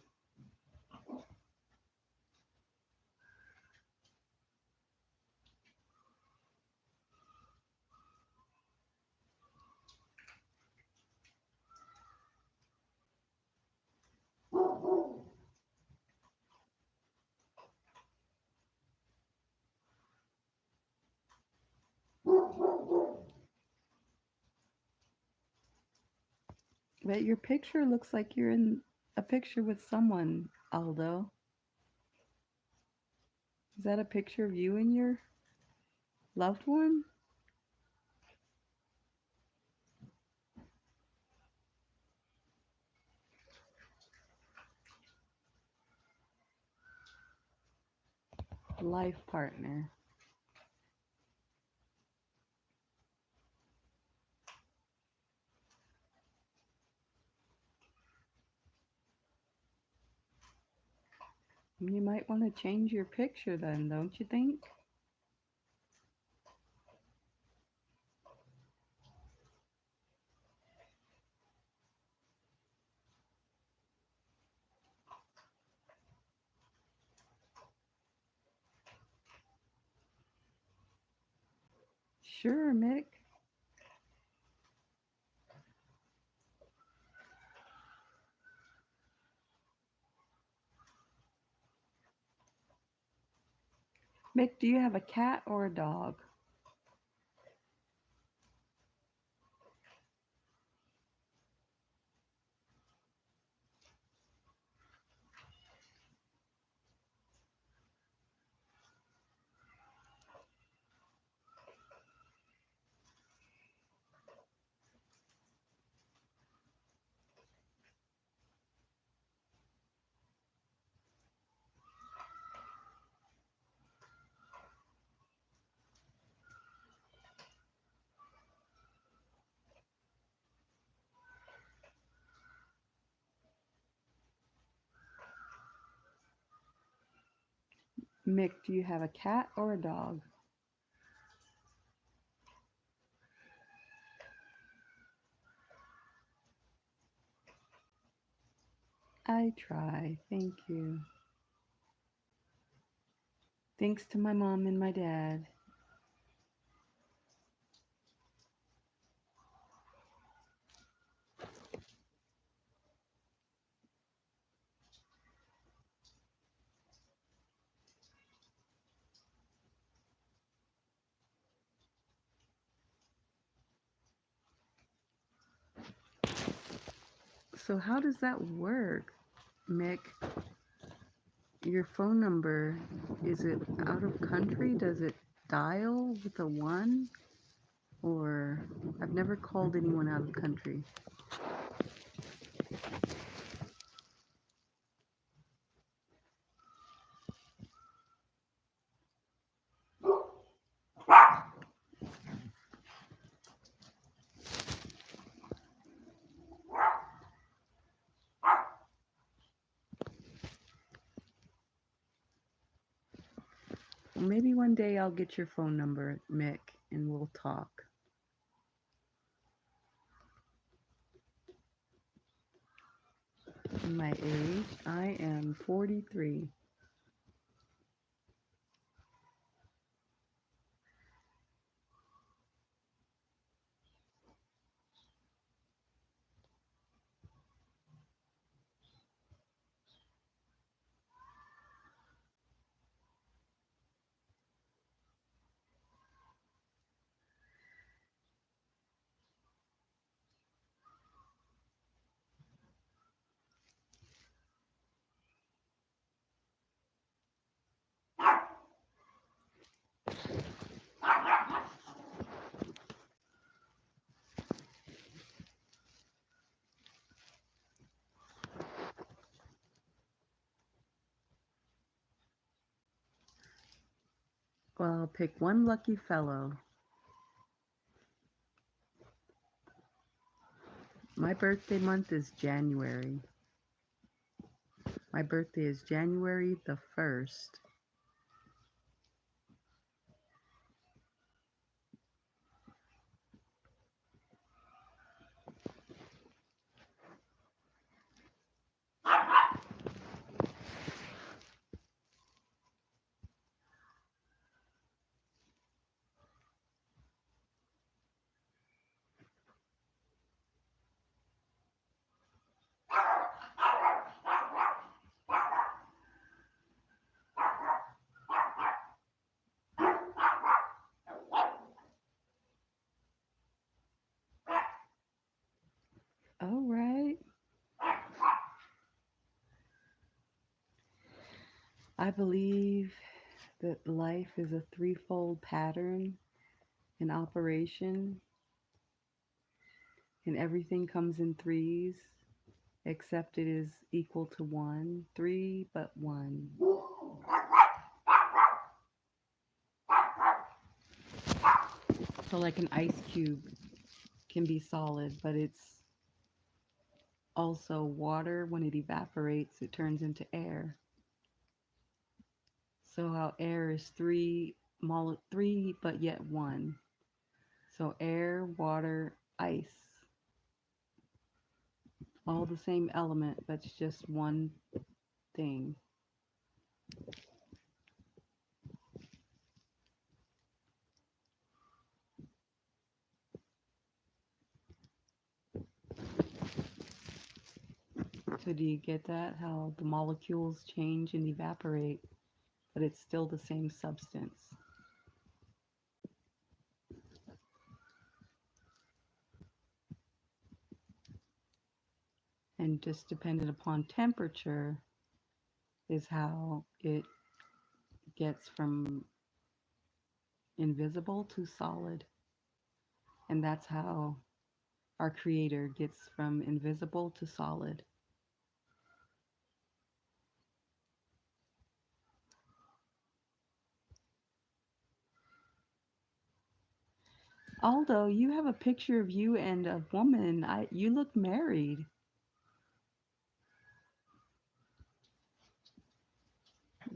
But your picture looks like you're in a picture with someone, Aldo. Is that a picture of you and your Loved one? Life partner. You might want to change your picture then, don't you think? Sure, Mick. Mick, do you have a cat or a dog? Mick, do you have a cat or a dog? I try, thank you. Thanks to my mom and my dad. So how does that work, Mick? Your phone number, is it out of country? Does it dial with a 1? Or I've never called anyone out of country. Maybe one day I'll get your phone number, Mick, and we'll talk. My age, I am 43. Well, I'll pick one lucky fellow. My birthday month is January. My birthday is January the 1st. All right. I believe that life is a threefold pattern in operation, and everything comes in threes, except it is equal to one. Three, but one. So, like an ice cube can be solid, but it's also water. When it evaporates, it turns into air. So, how air is three, but yet one. So, air, water, ice, all the same element, but it's just one thing. So, do you get that? How the molecules change and evaporate, but it's still the same substance. And just dependent upon temperature is how it gets from invisible to solid. And that's how our creator gets from invisible to solid. Aldo, you have a picture of you and a woman. You look married.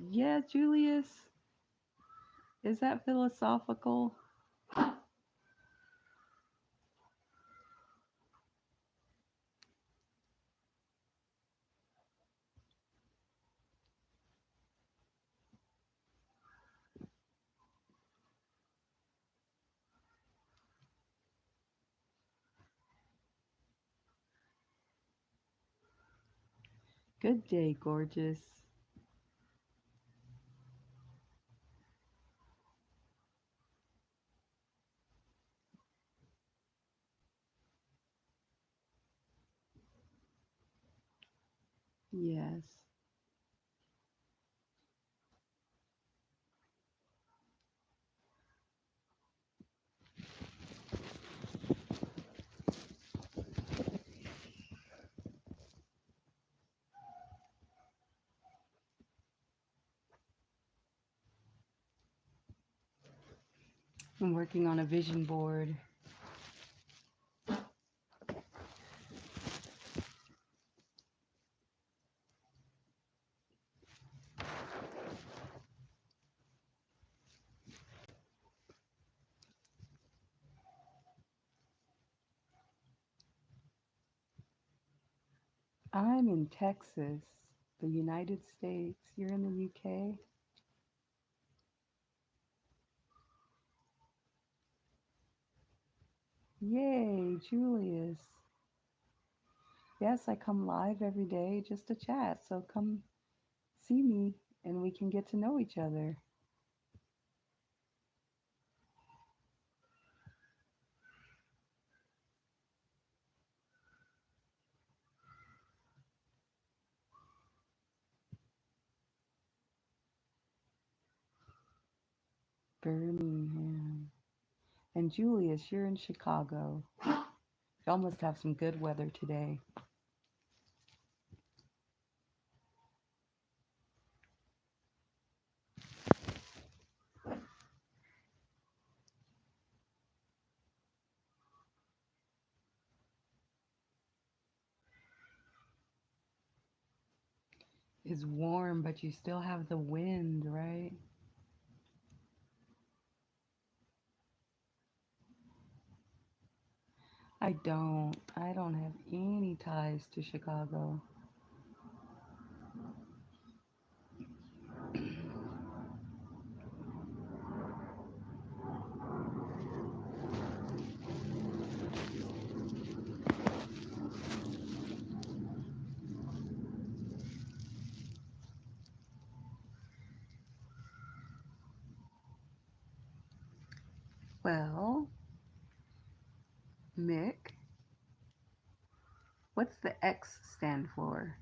Yeah, Julius. Is that philosophical? Good day, gorgeous. Yes. I'm working on a vision board. I'm in Texas, the United States. You're in the UK? Yay, Julius. Yes, I come live every day just to chat. So come see me and we can get to know each other. Birmingham. And Julius, you're in Chicago. Y'all must have some good weather today. It's warm, but you still have the wind, right? I don't. I don't have any ties to Chicago. Well, Mick, what's the X stand for?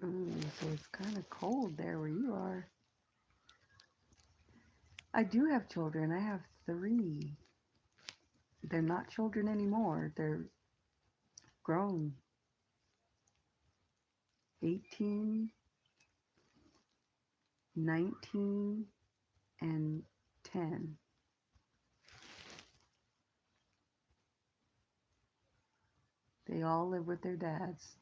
So it's kind of cold there where you are. I do have children. I have 3. They're not children anymore. They're grown. 18, 19, and 10. They all live with their dads.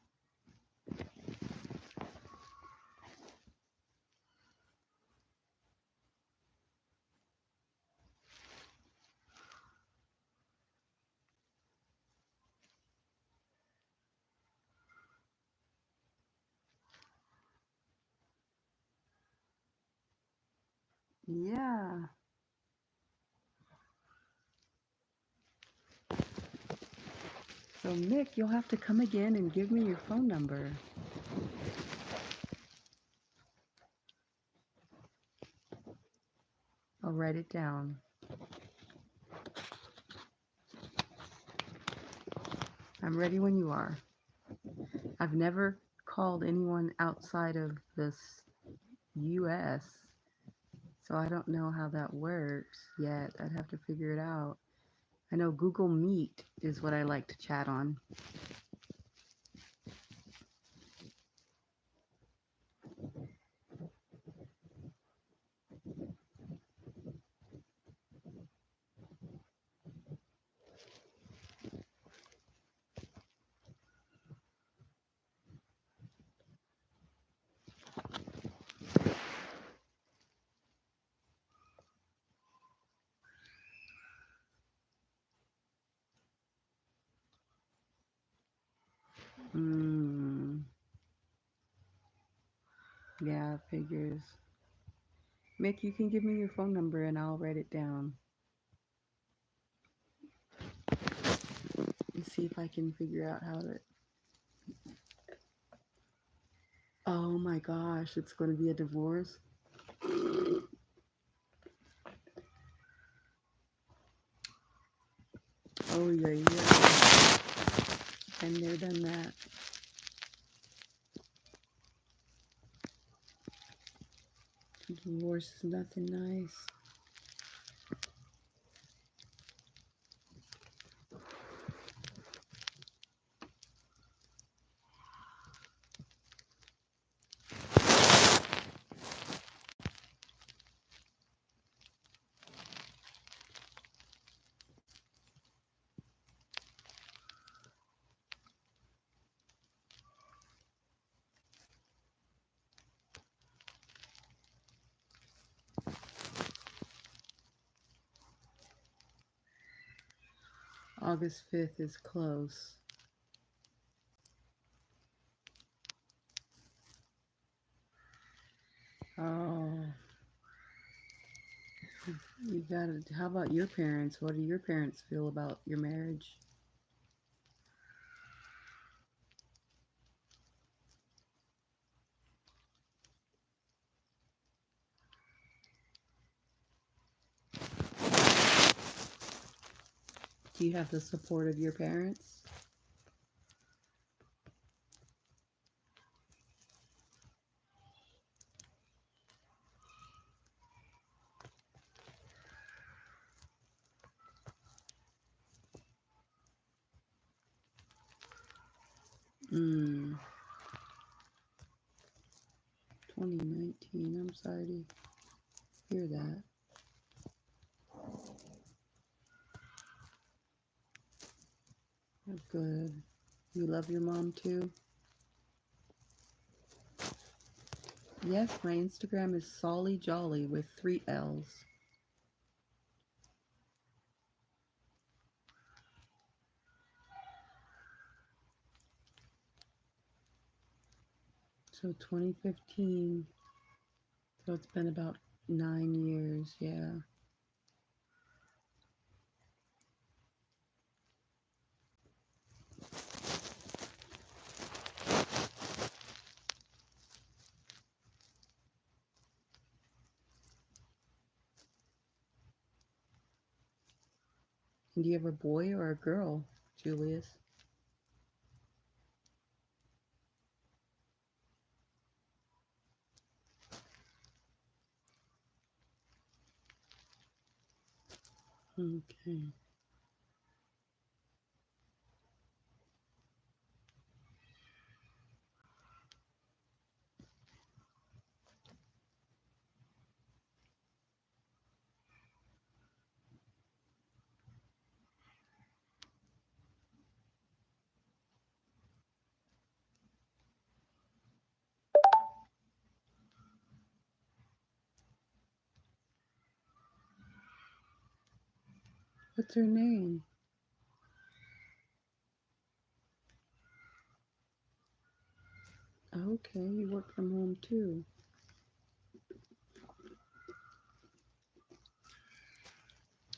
Yeah. So, Mick, you'll have to come again and give me your phone number. I'll write it down. I'm ready when you are. I've never called anyone outside of this US, so I don't know how that works yet. I'd have to figure it out. I know Google Meet is what I like to chat on. Yeah, it figures. Mick, you can give me your phone number and I'll write it down and see if I can figure out how to. Oh my gosh, it's going to be a divorce. Oh yeah, yeah. Been there, done that. Divorce is nothing nice. August 5th is close. Oh, you got it. How about your parents? What do your parents feel about your marriage? Do you have the support of your parents? Hmm. 2019. I'm sorry to hear that. Oh, good. You love your mom too? Yes, my Instagram is Solly Jolly with 3 L's. So 2015. So it's been about 9 years, yeah. And do you have a boy or a girl, Julius? Okay. What's her name? Okay, you work from home too.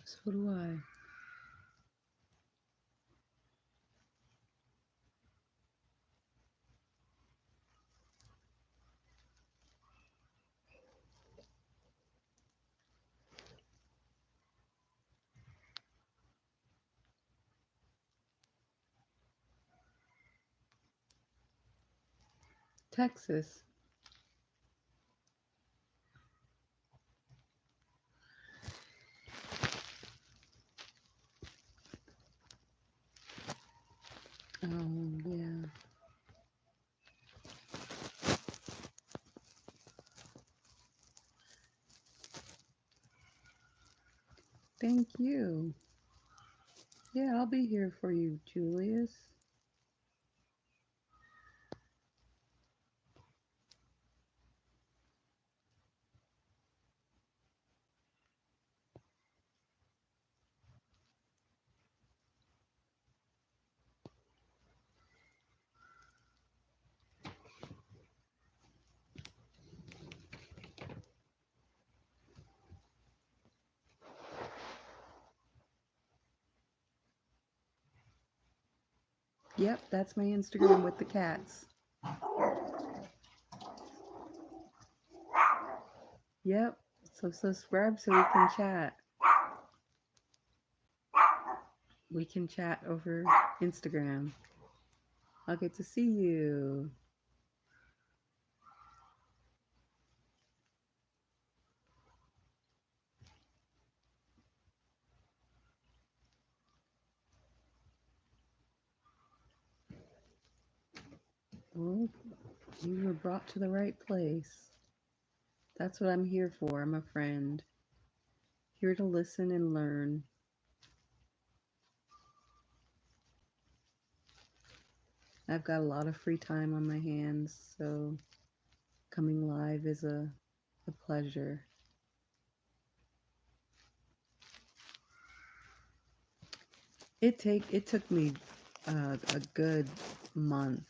So do I. Texas. Oh, yeah. Thank you. Yeah, I'll be here for you, Julius. Yep, that's my Instagram with the cats. Yep. So subscribe so we can chat. We can chat over Instagram. I'll get to see you. Well, you were brought to the right place. That's what I'm here for. I'm a friend. Here to listen and learn. I've got a lot of free time on my hands, so coming live is a pleasure. It took me a good month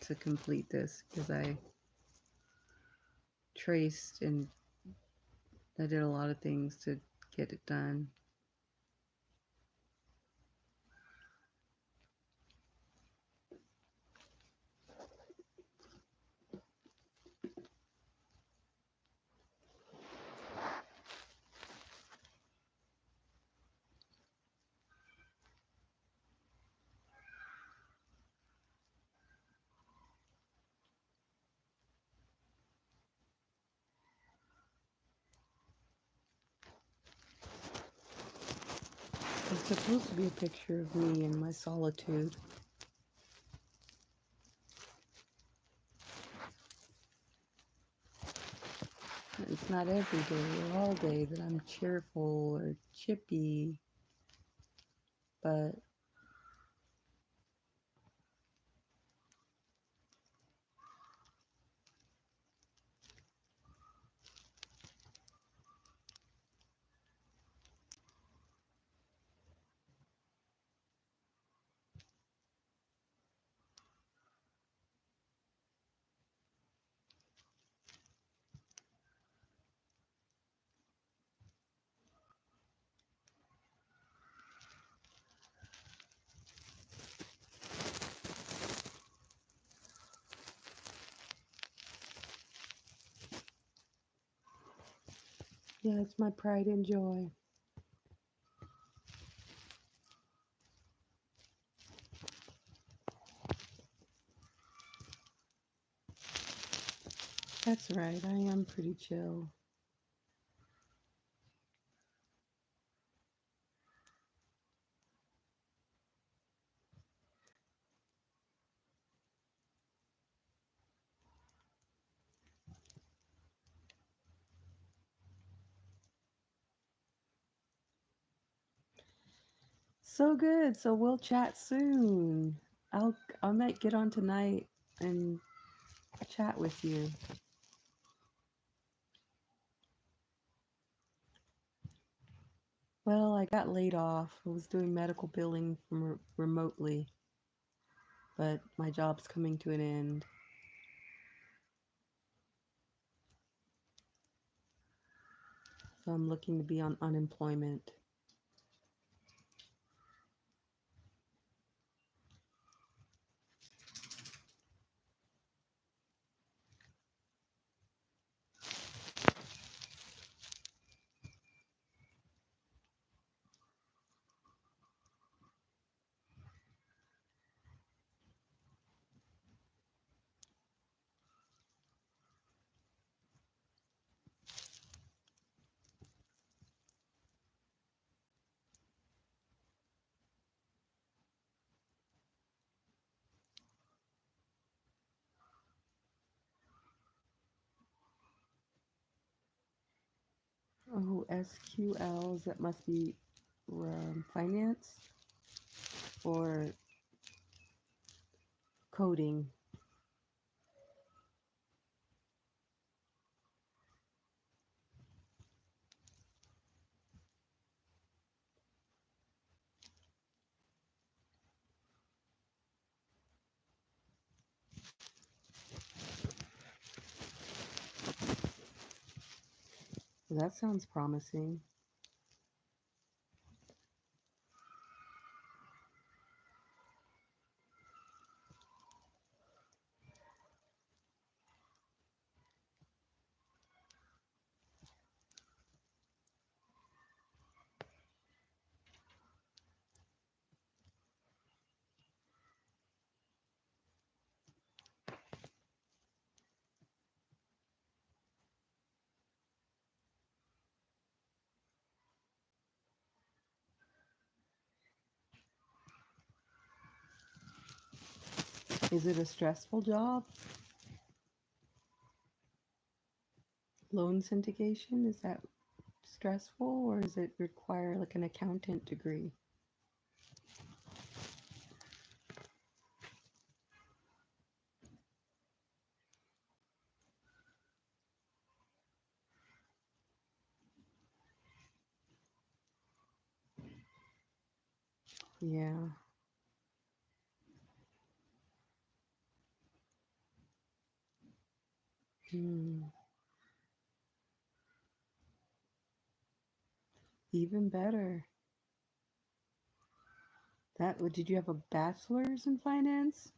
to complete this because I traced and I did a lot of things to get it done. It's supposed to be a picture of me in my solitude. It's not every day or all day that I'm cheerful or chippy, but yeah, it's my pride and joy. That's right, I am pretty chill. So good. So we'll chat soon. I might get on tonight and chat with you. Well, I got laid off. I was doing medical billing from remotely, but my job's coming to an end. So I'm looking to be on unemployment. Oh, SQLs, that must be finance or coding. That sounds promising. Is it a stressful job? Loan syndication, is that stressful or does it require like an accountant degree? Yeah. Hmm. Even better. Did you have a bachelor's in finance?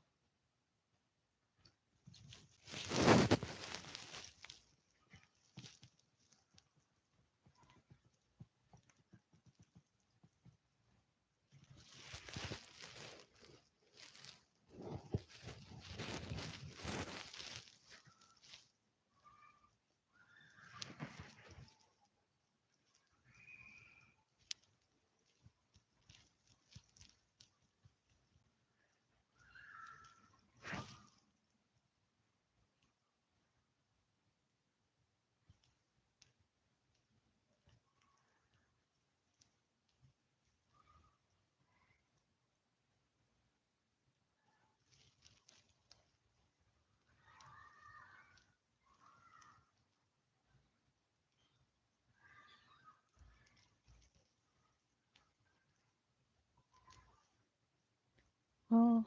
Well,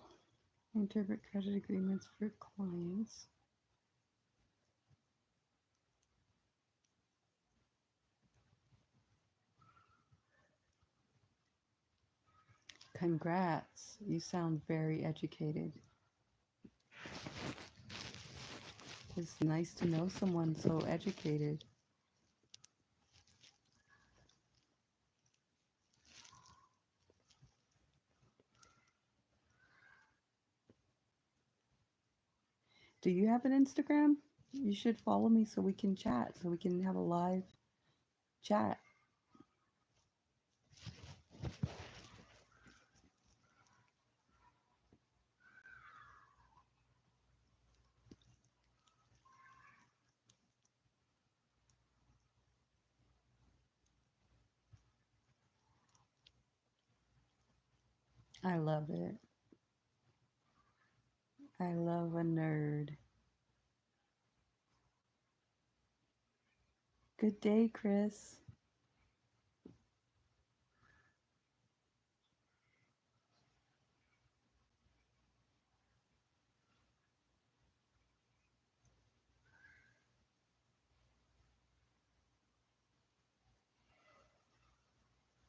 interpret credit agreements for clients. Congrats. You sound very educated. It's nice to know someone so educated. Do you have an Instagram? You should follow me so we can chat, so we can have a live chat. I love it. I love a nerd. Good day, Chris.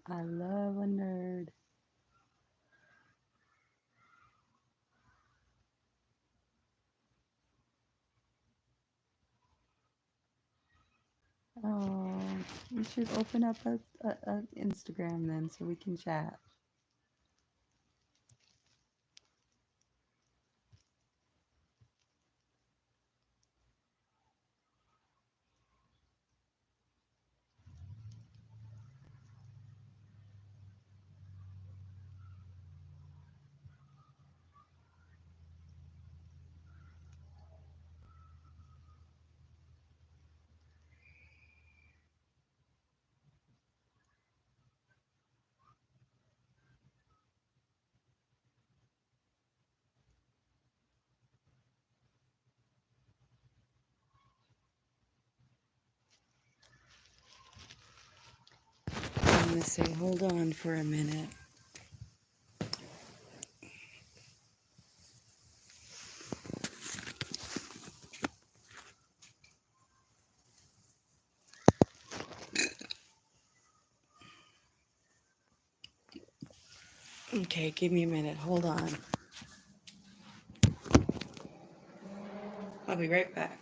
I love a nerd. Oh, we should open up a Instagram then so we can chat. I'm gonna say, hold on for a minute. Okay, give me a minute. Hold on. I'll be right back.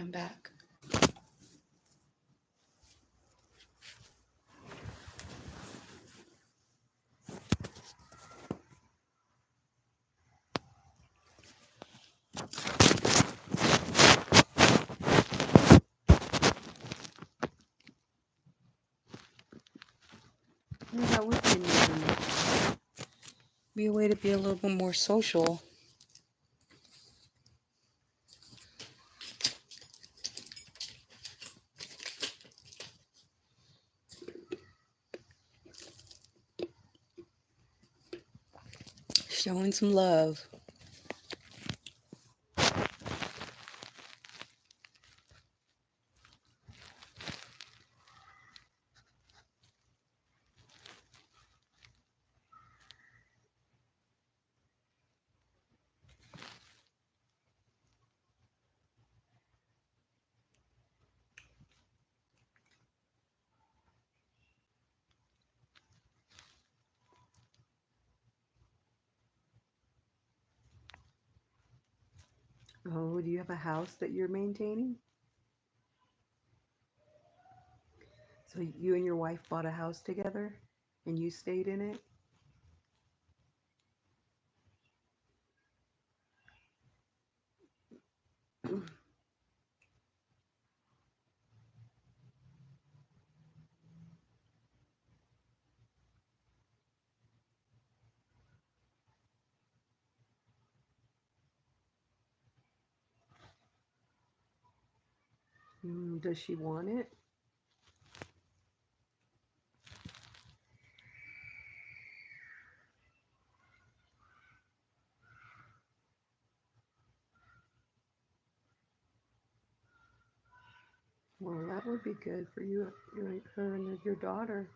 I'm back. Yeah, that would be a way to be a little bit more social. Showing some love. Oh, do you have a house that you're maintaining? So you and your wife bought a house together and you stayed in it? Does she want it? Well, that would be good for you, her and your daughter.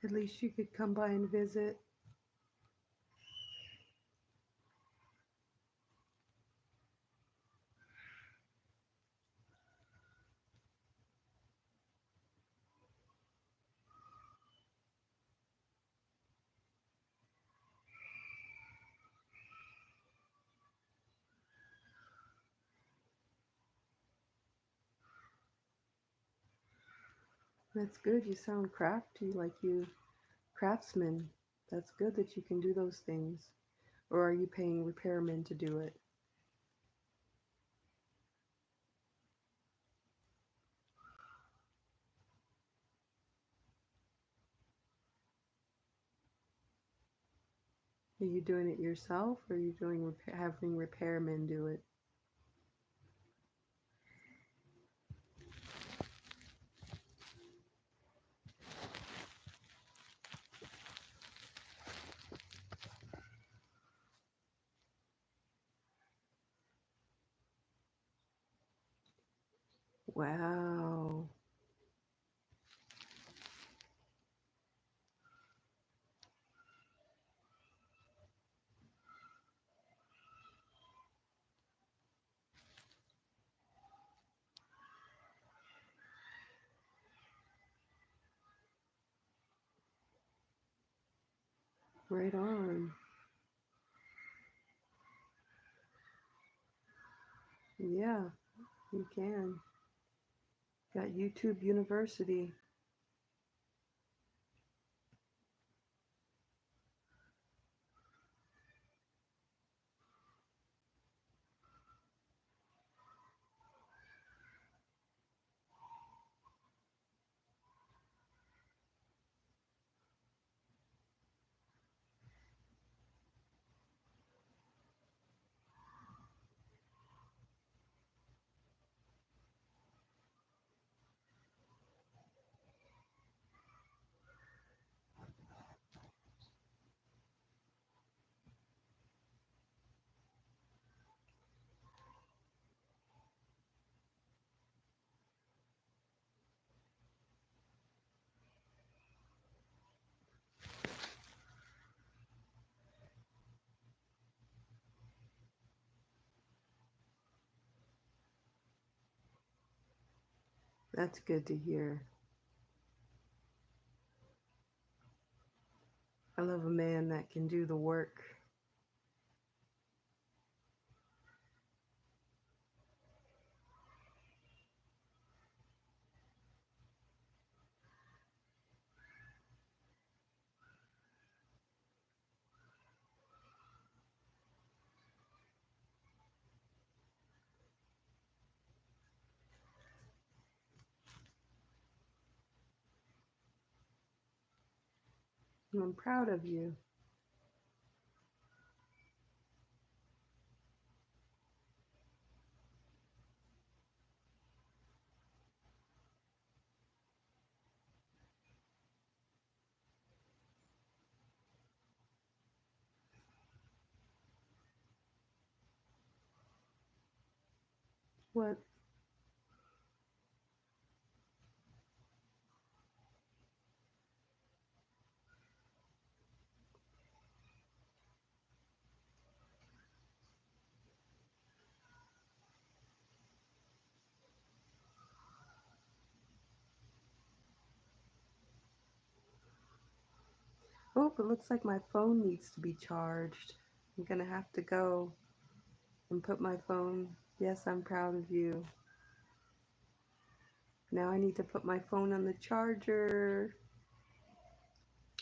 At least you could come by and visit. That's good. You sound crafty, like you craftsman. That's good that you can do those things. Or are you paying repairmen to do it? Are you doing it yourself, or are you doing having repairmen do it? Wow. Right on. Yeah, you can. Got YouTube University. That's good to hear. I love a man that can do the work. And I'm proud of you. What? Oh, it looks like my phone needs to be charged. I'm gonna have to go and put my phone. Yes, I'm proud of you. Now I need to put my phone on the charger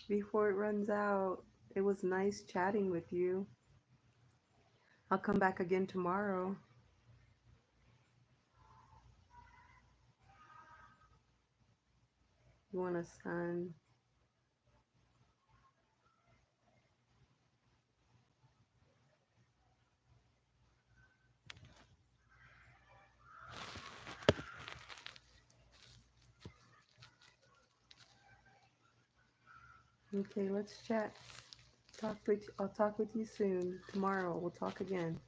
before it runs out. It was nice chatting with you. I'll come back again tomorrow. You want a sun? Okay, let's chat. I'll talk with you soon. Tomorrow we'll talk again.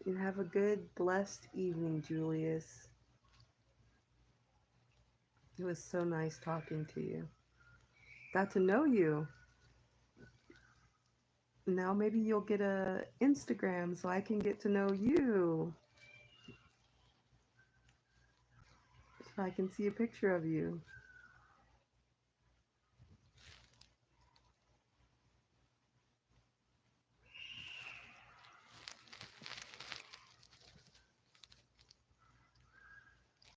You have a good, blessed evening, Julius. It was so nice talking to you. Got to know you. Now maybe you'll get a Instagram so I can get to know you. So I can see a picture of you.